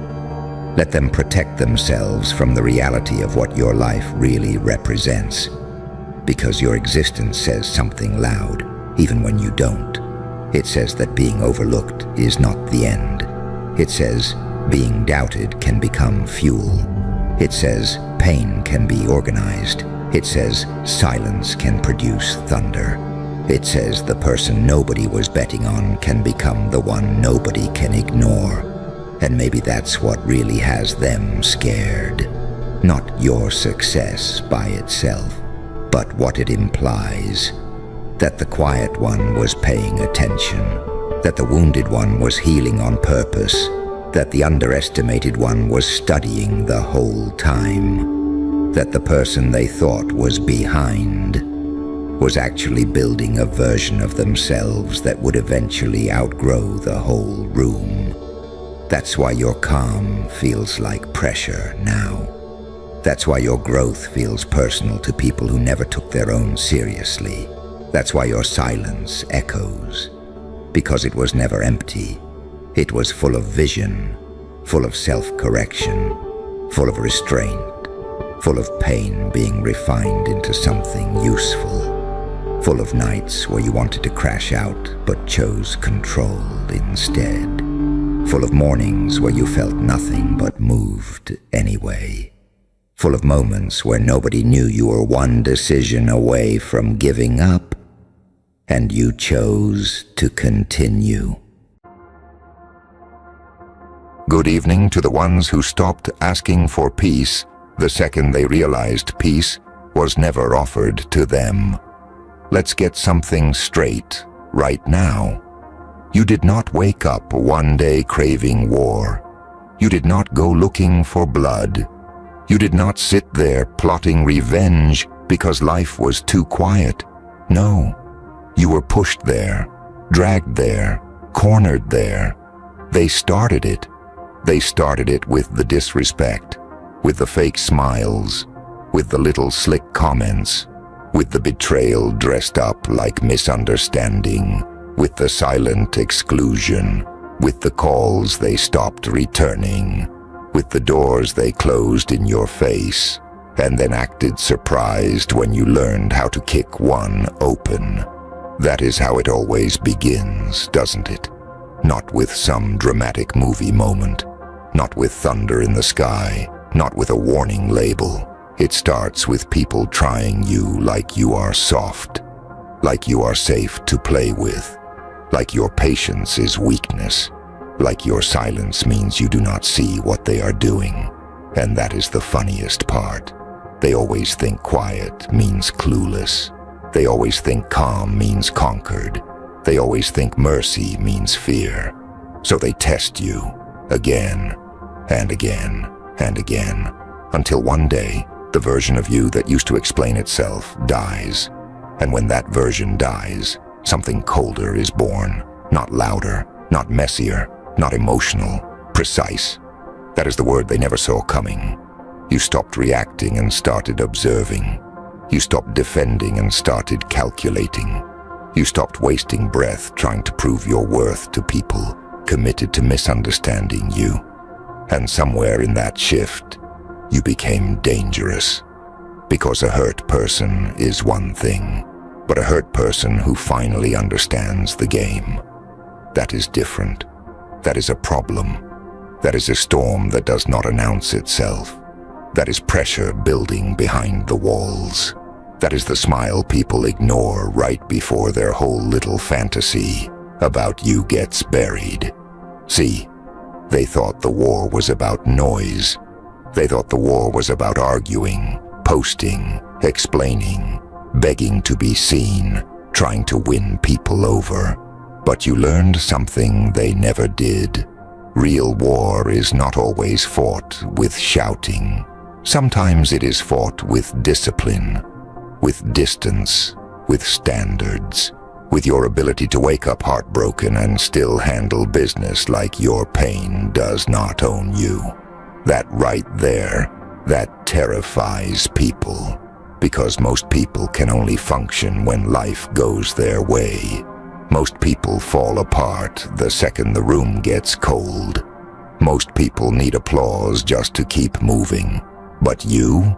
Let them protect themselves from the reality of what your life really represents. Because your existence says something loud, even when you don't. It says that being overlooked is not the end. It says being doubted can become fuel. It says pain can be organized. It says silence can produce thunder. It says the person nobody was betting on can become the one nobody can ignore. And maybe that's what really has them scared. Not your success by itself, but what it implies. That the quiet one was paying attention. That the wounded one was healing on purpose. That the underestimated one was studying the whole time. That the person they thought was behind was actually building a version of themselves that would eventually outgrow the whole room. That's why your calm feels like pressure now. That's why your growth feels personal to people who never took their own seriously. That's why your silence echoes. Because it was never empty. It was full of vision, full of self-correction, full of restraint, full of pain being refined into something useful. Full of nights where you wanted to crash out but chose control instead. Full of mornings where you felt nothing but moved anyway. Full of moments where nobody knew you were one decision away from giving up, and you chose to continue. good evening to the ones who stopped asking for peace the second they realized peace was never offered to them. Let's get something straight right now. You did not wake up one day craving war. You did not go looking for blood. You did not sit there plotting revenge because life was too quiet. No, you were pushed there, dragged there, cornered there. They started it. They started it with the disrespect, with the fake smiles, with the little slick comments, with the betrayal dressed up like misunderstanding, with the silent exclusion, with the calls they stopped returning, with the doors they closed in your face, and then acted surprised when you learned how to kick one open. That is how it always begins, doesn't it? Not with some dramatic movie moment, not with thunder in the sky, not with a warning label. It starts with people trying you like you are soft, like you are safe to play with, like your patience is weakness, like your silence means you do not see what they are doing. And that is the funniest part. They always think quiet means clueless. They always think calm means conquered. They always think mercy means fear. So they test you again and again and again, until one day, the version of you that used to explain itself dies. And when that version dies, something colder is born. Not louder, not messier, not emotional, precise. That is the word they never saw coming. You stopped reacting and started observing. You stopped defending and started calculating. You stopped wasting breath trying to prove your worth to people committed to misunderstanding you. And somewhere in that shift, you became dangerous. Because a hurt person is one thing, but a hurt person who finally understands the game, that is different. That is a problem. That is a storm that does not announce itself. That is pressure building behind the walls. That is the smile people ignore right before their whole little fantasy about you gets buried. See, they thought the war was about noise. They thought the war was about arguing, posting, explaining, begging to be seen, trying to win people over. But you learned something they never did. Real war is not always fought with shouting. Sometimes it is fought with discipline, with distance, with standards, with your ability to wake up heartbroken and still handle business like your pain does not own you. That right there, that terrifies people, because most people can only function when life goes their way. Most people fall apart the second the room gets cold. Most people need applause just to keep moving. But you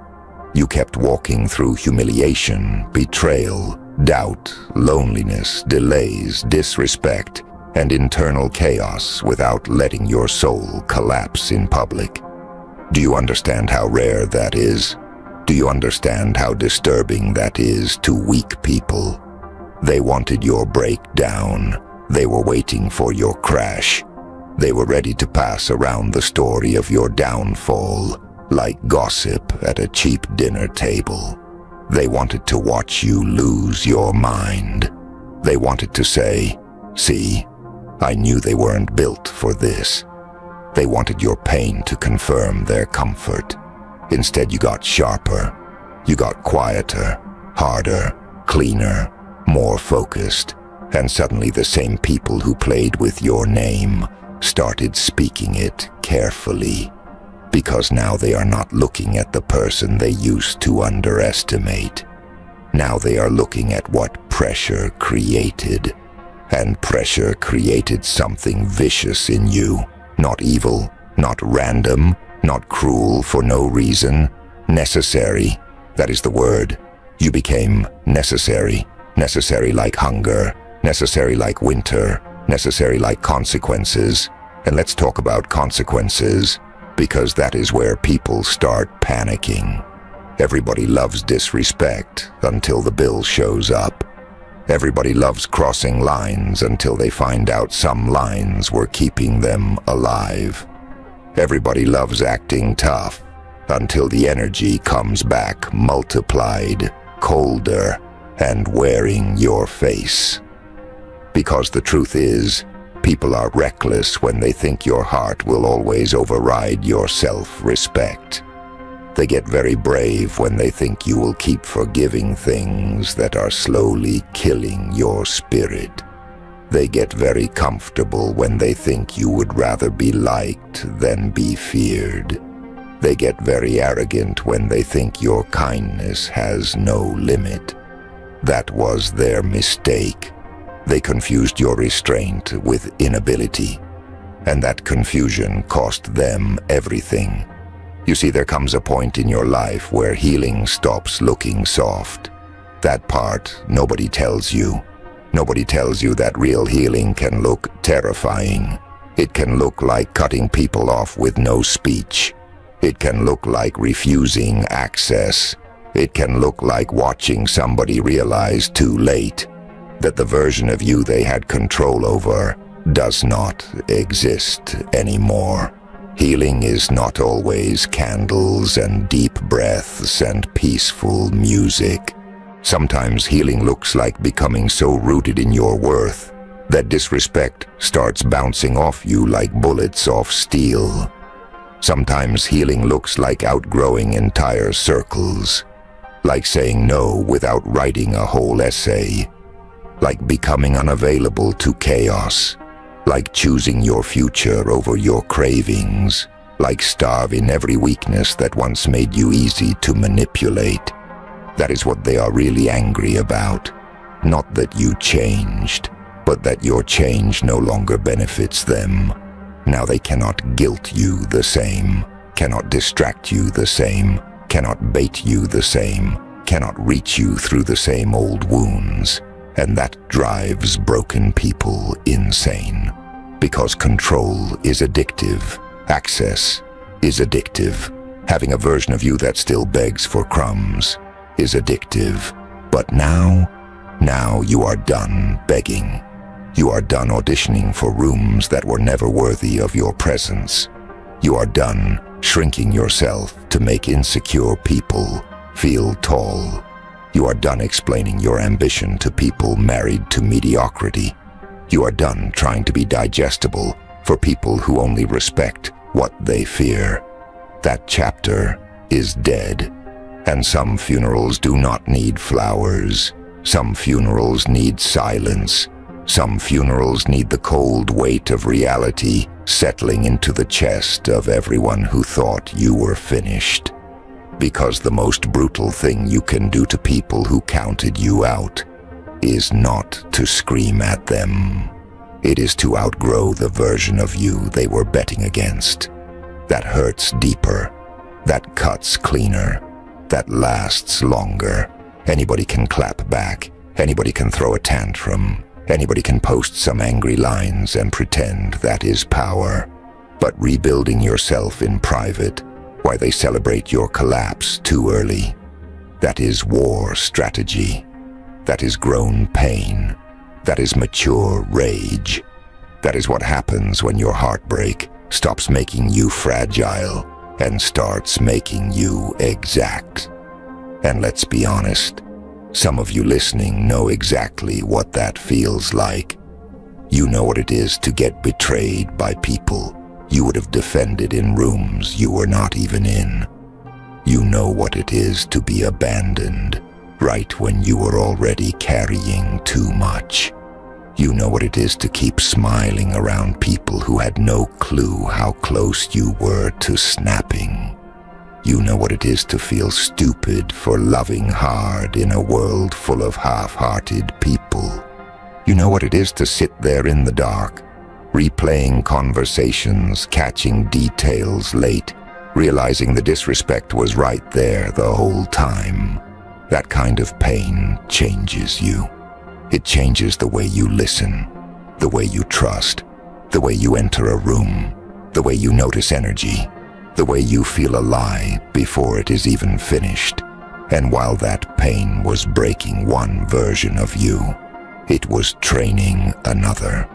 kept walking through humiliation, betrayal, doubt, loneliness, delays, disrespect, and internal chaos without letting your soul collapse in public. Do you understand how rare that is? Do you understand how disturbing that is to weak people? They wanted your breakdown. They were waiting for your crash. They were ready to pass around the story of your downfall, like gossip at a cheap dinner table. They wanted to watch you lose your mind. They wanted to say, "See, I knew they weren't built for this." They wanted your pain to confirm their comfort. Instead, you got sharper. You got quieter, harder, cleaner, more focused. And suddenly the same people who played with your name started speaking it carefully. Because now they are not looking at the person they used to underestimate. Now they are looking at what pressure created. And pressure created something vicious in you. Not evil, not random, not cruel for no reason. Necessary. That is the word. You became necessary. Necessary like hunger. Necessary like winter. Necessary like consequences. And let's talk about consequences, because that is where people start panicking. Everybody loves disrespect until the bill shows up. Everybody loves crossing lines until they find out some lines were keeping them alive. Everybody loves acting tough until the energy comes back multiplied, colder, and wearing your face. Because the truth is, people are reckless when they think your heart will always override your self-respect. They get very brave when they think you will keep forgiving things that are slowly killing your spirit. They get very comfortable when they think you would rather be liked than be feared. They get very arrogant when they think your kindness has no limit. That was their mistake. They confused your restraint with inability, and that confusion cost them everything. You see, there comes a point in your life where healing stops looking soft. That part nobody tells you. Nobody tells you that real healing can look terrifying. It can look like cutting people off with no speech. It can look like refusing access. It can look like watching somebody realize too late that the version of you they had control over does not exist anymore. Healing is not always candles and deep breaths and peaceful music. Sometimes healing looks like becoming so rooted in your worth that disrespect starts bouncing off you like bullets off steel. Sometimes healing looks like outgrowing entire circles, like saying no without writing a whole essay, like becoming unavailable to chaos, like choosing your future over your cravings, like starving every weakness that once made you easy to manipulate. That is what they are really angry about. Not that you changed, but that your change no longer benefits them. Now they cannot guilt you the same, cannot distract you the same, cannot bait you the same, cannot reach you through the same old wounds. And that drives broken people insane. Because control is addictive. Access is addictive. Having a version of you that still begs for crumbs is addictive. But now you are done begging. You are done auditioning for rooms that were never worthy of your presence. You are done shrinking yourself to make insecure people feel tall. You are done explaining your ambition to people married to mediocrity. You are done trying to be digestible for people who only respect what they fear. That chapter is dead. And some funerals do not need flowers. Some funerals need silence. Some funerals need the cold weight of reality settling into the chest of everyone who thought you were finished. Because the most brutal thing you can do to people who counted you out is not to scream at them. It is to outgrow the version of you they were betting against. That hurts deeper. That cuts cleaner. That lasts longer. Anybody can clap back. Anybody can throw a tantrum. Anybody can post some angry lines and pretend that is power. But rebuilding yourself in private, why they celebrate your collapse too early. That is war strategy. That is grown pain. That is mature rage. That is what happens when your heartbreak stops making you fragile and starts making you exact. And let's be honest, some of you listening know exactly what that feels like. You know what it is to get betrayed by people you would have defended in rooms you were not even in. You know what it is to be abandoned right when you were already carrying too much. You know what it is to keep smiling around people who had no clue how close you were to snapping. You know what it is to feel stupid for loving hard in a world full of half-hearted people. You know what it is to sit there in the dark, replaying conversations, catching details late, realizing the disrespect was right there the whole time. That kind of pain changes you. It changes the way you listen, the way you trust, the way you enter a room, the way you notice energy, the way you feel a lie before it is even finished. And while that pain was breaking one version of you, it was training another.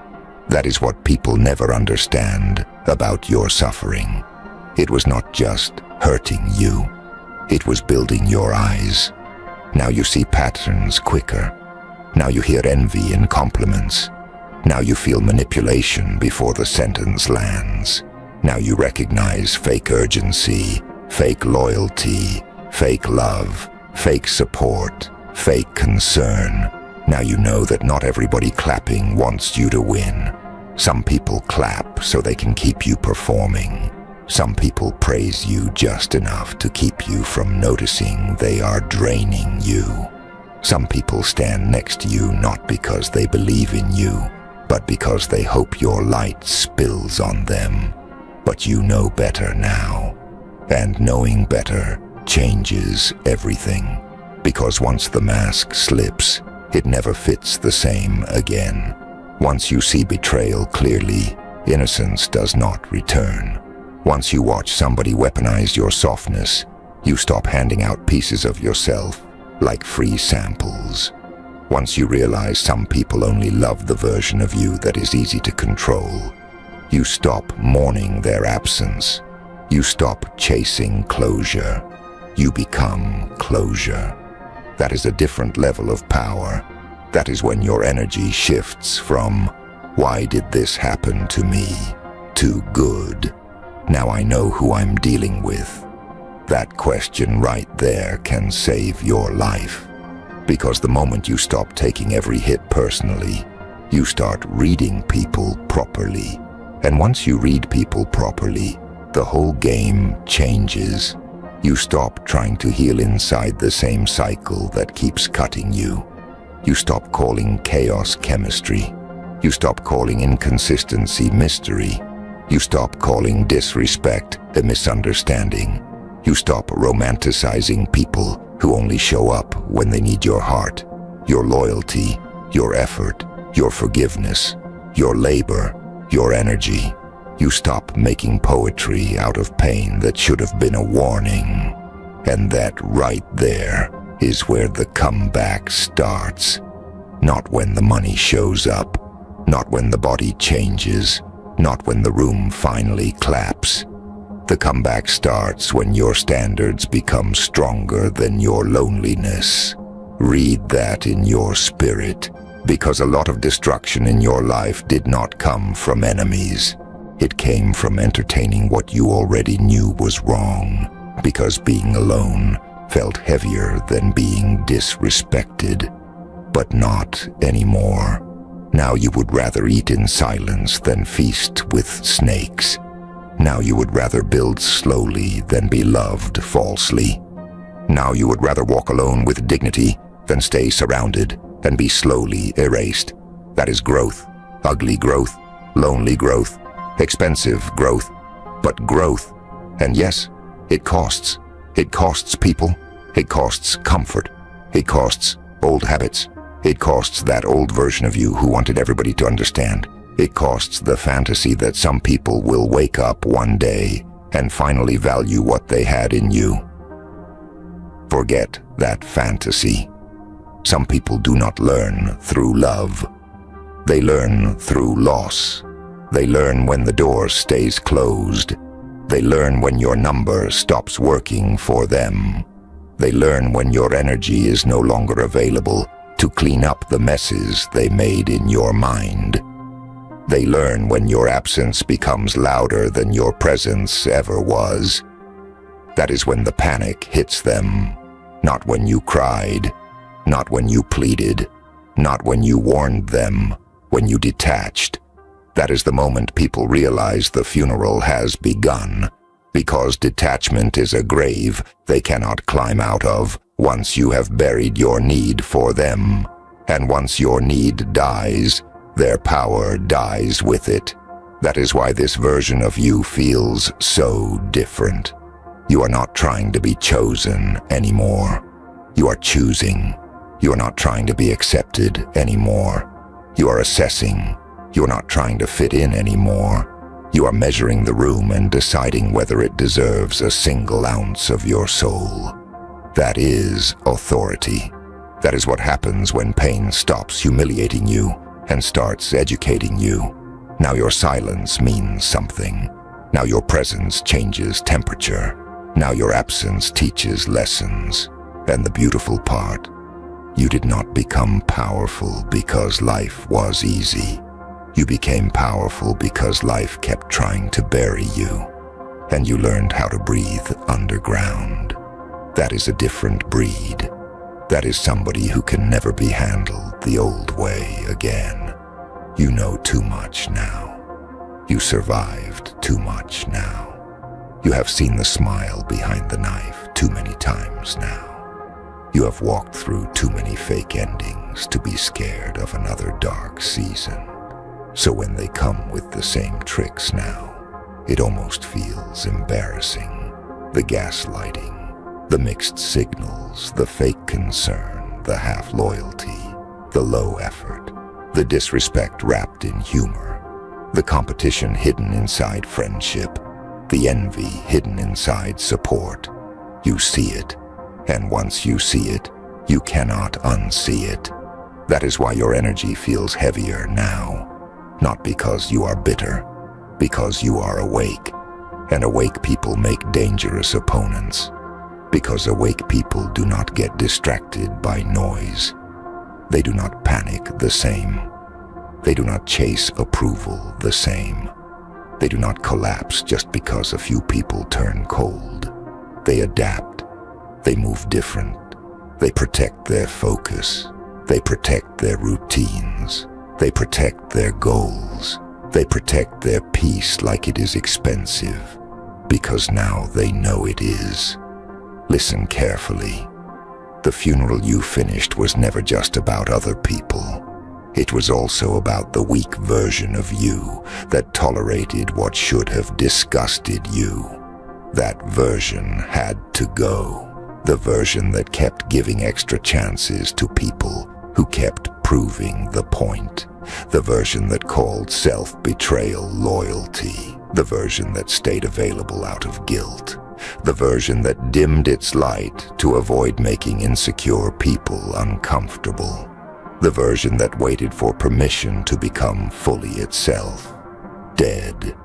That is what people never understand about your suffering. It was not just hurting you. It was building your eyes. Now you see patterns quicker. Now you hear envy in compliments. Now you feel manipulation before the sentence lands. Now you recognize fake urgency, fake loyalty, fake love, fake support, fake concern. Now you know that not everybody clapping wants you to win. Some people clap so they can keep you performing. Some people praise you just enough to keep you from noticing they are draining you. Some people stand next to you not because they believe in you, but because they hope your light spills on them. But you know better now. And knowing better changes everything. Because once the mask slips, it never fits the same again. Once you see betrayal clearly, innocence does not return. Once you watch somebody weaponize your softness, you stop handing out pieces of yourself like free samples. Once you realize some people only love the version of you that is easy to control, you stop mourning their absence. You stop chasing closure. You become closure. That is a different level of power. That is when your energy shifts from, "Why did this happen to me?" to "Good. Now I know who I'm dealing with." That question right there can save your life. Because the moment you stop taking every hit personally, you start reading people properly. And once you read people properly, the whole game changes. You stop trying to heal inside the same cycle that keeps cutting you. You stop calling chaos chemistry. You stop calling inconsistency mystery. You stop calling disrespect a misunderstanding. You stop romanticizing people who only show up when they need your heart, your loyalty, your effort, your forgiveness, your labor, your energy. You stop making poetry out of pain that should have been a warning. And that right there is where the comeback starts. Not when the money shows up, not when the body changes, not when the room finally claps. The comeback starts when your standards become stronger than your loneliness. Read that in your spirit, because a lot of destruction in your life did not come from enemies. It came from entertaining what you already knew was wrong, because being alone felt heavier than being disrespected. But not anymore. Now you would rather eat in silence than feast with snakes. Now you would rather build slowly than be loved falsely. Now you would rather walk alone with dignity than stay surrounded and be slowly erased. That is growth, ugly growth, lonely growth, expensive growth, but growth. And yes, it costs. It costs people. It costs comfort. It costs old habits. It costs that old version of you who wanted everybody to understand. It costs the fantasy that some people will wake up one day and finally value what they had in you. Forget that fantasy. Some people do not learn through love. They learn through loss. They learn when the door stays closed. They learn when your number stops working for them. They learn when your energy is no longer available to clean up the messes they made in your mind. They learn when your absence becomes louder than your presence ever was. That is when the panic hits them. Not when you cried, not when you pleaded, not when you warned them, when you detached. That is the moment people realize the funeral has begun, because detachment is a grave they cannot climb out of once you have buried your need for them. And once your need dies, their power dies with it. That is why this version of you feels so different. You are not trying to be chosen anymore. You are choosing. You are not trying to be accepted anymore. You are assessing. You are not trying to fit in anymore. You are measuring the room and deciding whether it deserves a single ounce of your soul. That is authority. That is what happens when pain stops humiliating you and starts educating you. Now your silence means something. Now your presence changes temperature. Now your absence teaches lessons. And the beautiful part, you did not become powerful because life was easy. You became powerful because life kept trying to bury you. And you learned how to breathe underground. That is a different breed. That is somebody who can never be handled the old way again. You know too much now. You survived too much now. You have seen the smile behind the knife too many times now. You have walked through too many fake endings to be scared of another dark season. So when they come with the same tricks now, it almost feels embarrassing. The gaslighting, the mixed signals, the fake concern, the half-loyalty, the low effort, the disrespect wrapped in humor, the competition hidden inside friendship, the envy hidden inside support. You see it, and once you see it, you cannot unsee it. That is why your energy feels heavier now. Not because you are bitter, because you are awake. And awake people make dangerous opponents. Because awake people do not get distracted by noise. They do not panic the same. They do not chase approval the same. They do not collapse just because a few people turn cold. They adapt. They move different. They protect their focus. They protect their routines. They protect their goals. They protect their peace like it is expensive, because now they know it is. Listen carefully. The funeral you finished was never just about other people. It was also about the weak version of you that tolerated what should have disgusted you. That version had to go. The version that kept giving extra chances to people who kept proving the point. The version that called self-betrayal loyalty. The version that stayed available out of guilt. The version that dimmed its light to avoid making insecure people uncomfortable. The version that waited for permission to become fully itself. Dead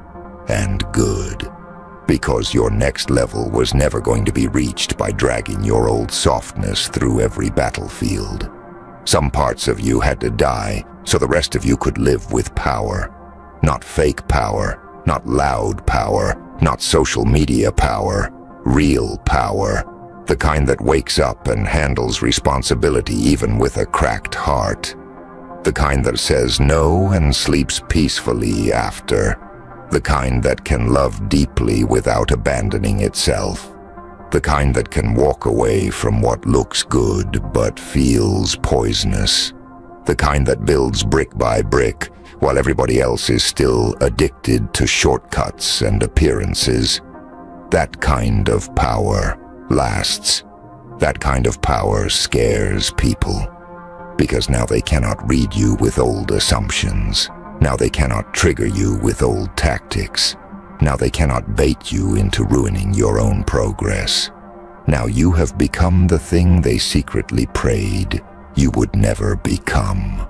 and good. Because your next level was never going to be reached by dragging your old softness through every battlefield. Some parts of you had to die so the rest of you could live with power. Not fake power, not loud power, not social media power. Real power. The kind that wakes up and handles responsibility even with a cracked heart. The kind that says no and sleeps peacefully after. The kind that can love deeply without abandoning itself. The kind that can walk away from what looks good but feels poisonous. The kind that builds brick by brick while everybody else is still addicted to shortcuts and appearances. That kind of power lasts. That kind of power scares people. Because now they cannot read you with old assumptions. Now they cannot trigger you with old tactics. Now they cannot bait you into ruining your own progress. Now you have become the thing they secretly prayed you would never become.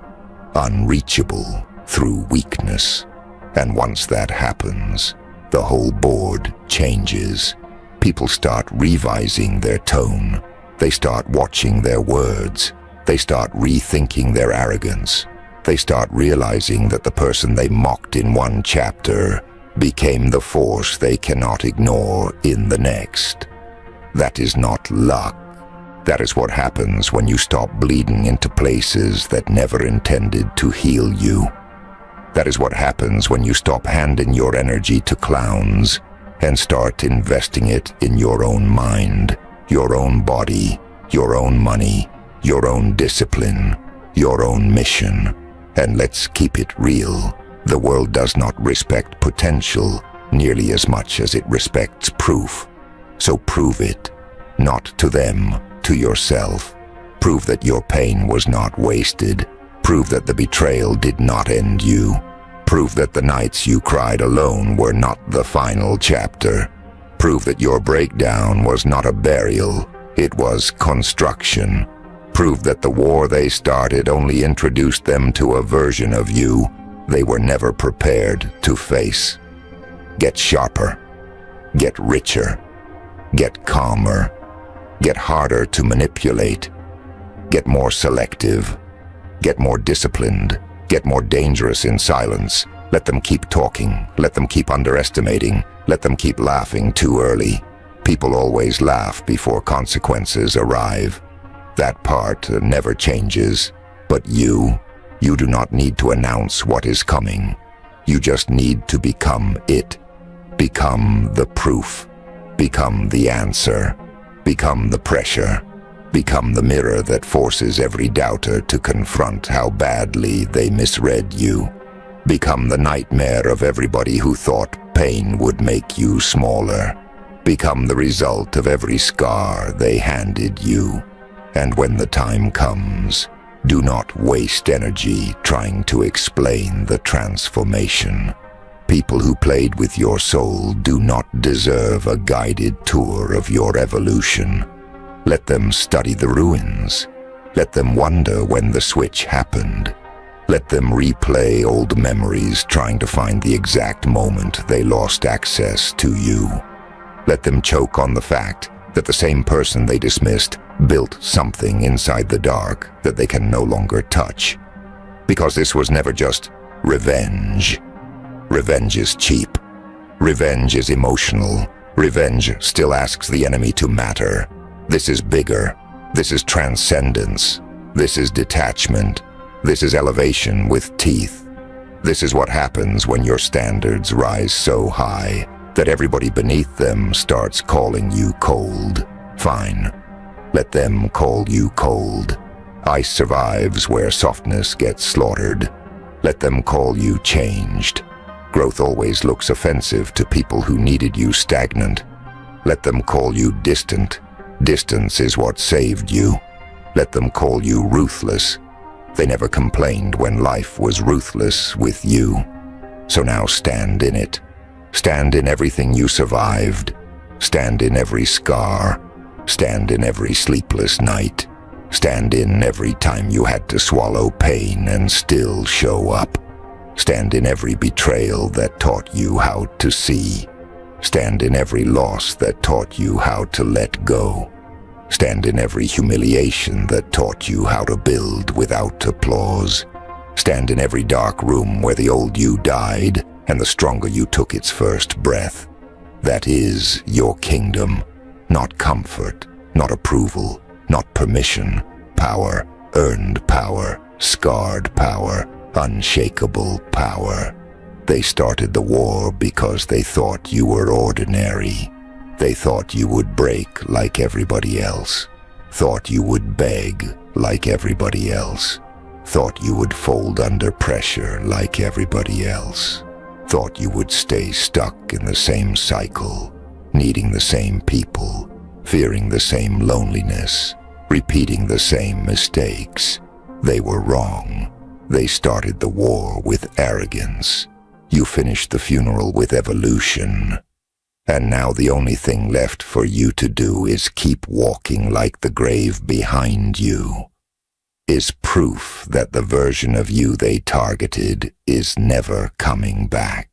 Unreachable through weakness. And once that happens, the whole board changes. People start revising their tone. They start watching their words. They start rethinking their arrogance. They start realizing that the person they mocked in one chapter became the force they cannot ignore in the next. That is not luck. That is what happens when you stop bleeding into places that never intended to heal you. That is what happens when you stop handing your energy to clowns and start investing it in your own mind, your own body, your own money, your own discipline, your own mission. And let's keep it real. The world does not respect potential nearly as much as it respects proof. So prove it, not to them, to yourself. Prove that your pain was not wasted. Prove that the betrayal did not end you. Prove that the nights you cried alone were not the final chapter. Prove that your breakdown was not a burial, it was construction. Prove that the war they started only introduced them to a version of you they were never prepared to face. Get sharper. Get richer. Get calmer. Get harder to manipulate. Get more selective. Get more disciplined. Get more dangerous in silence. Let them keep talking. Let them keep underestimating. Let them keep laughing too early. People always laugh before consequences arrive. That part never changes. But you do not need to announce what is coming. You just need to become it. Become the proof. Become the answer. Become the pressure. Become the mirror that forces every doubter to confront how badly they misread you. Become the nightmare of everybody who thought pain would make you smaller. Become the result of every scar they handed you. And when the time comes, do not waste energy trying to explain the transformation. People who played with your soul do not deserve a guided tour of your evolution. Let them study the ruins. Let them wonder when the switch happened. Let them replay old memories trying to find the exact moment they lost access to you. Let them choke on the fact that the same person they dismissed built something inside the dark that they can no longer touch. Because this was never just revenge. Revenge is cheap. Revenge is emotional. Revenge still asks the enemy to matter. This is bigger. This is transcendence. This is detachment. This is elevation with teeth. This is what happens when your standards rise so high that everybody beneath them starts calling you cold. Fine. Let them call you cold. Ice survives where softness gets slaughtered. Let them call you changed. Growth always looks offensive to people who needed you stagnant. Let them call you distant. Distance is what saved you. Let them call you ruthless. They never complained when life was ruthless with you. So now stand in it. Stand in everything you survived. Stand in every scar. Stand in every sleepless night. Stand in every time you had to swallow pain and still show up. Stand in every betrayal that taught you how to see. Stand in every loss that taught you how to let go. Stand in every humiliation that taught you how to build without applause. Stand in every dark room where the old you died and the stronger you took its first breath. That is your kingdom. Not comfort, not approval, not permission. Power, earned power, scarred power, unshakable power. They started the war because they thought you were ordinary. They thought you would break like everybody else. Thought you would beg like everybody else. Thought you would fold under pressure like everybody else. Thought you would stay stuck in the same cycle, needing the same people, fearing the same loneliness, repeating the same mistakes. They were wrong. They started the war with arrogance. You finished the funeral with evolution. And now the only thing left for you to do is keep walking like the grave behind you is proof that the version of you they targeted is never coming back.